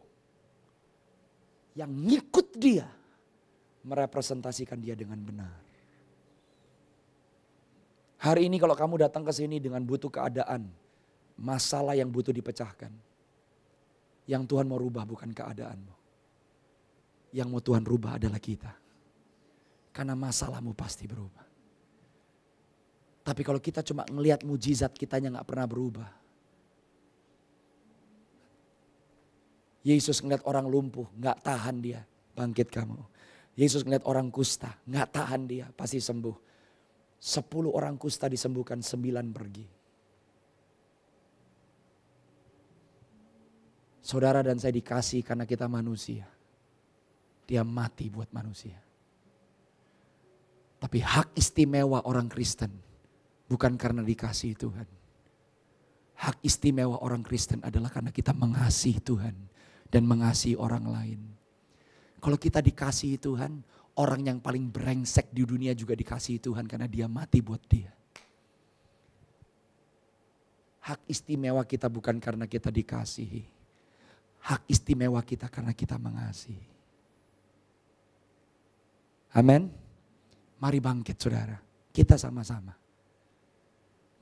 Yang ngikut dia merepresentasikan dia dengan benar. Hari ini kalau kamu datang ke sini dengan butuh keadaan, masalah yang butuh dipecahkan. Yang Tuhan mau rubah bukan keadaanmu. Yang mau Tuhan rubah adalah kita. Karena masalahmu pasti berubah. Tapi kalau kita cuma ngelihat mujizat, kitanya gak pernah berubah. Yesus ngeliat orang lumpuh, gak tahan dia, bangkit kamu. Yesus ngeliat orang kusta, gak tahan dia, pasti sembuh. 10 orang kusta disembuhkan, 9 pergi. Saudara dan saya dikasih karena kita manusia. Dia mati buat manusia. Tapi hak istimewa orang Kristen bukan karena dikasihi Tuhan. Hak istimewa orang Kristen adalah karena kita mengasihi Tuhan dan mengasihi orang lain. Kalau kita dikasihi Tuhan, orang yang paling brengsek di dunia juga dikasihi Tuhan karena dia mati buat dia. Hak istimewa kita bukan karena kita dikasihi. Hak istimewa kita karena kita mengasihi. Amin. Mari bangkit saudara. Kita sama-sama.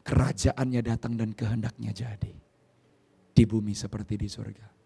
Kerajaannya datang dan kehendaknya jadi. Di bumi seperti di surga.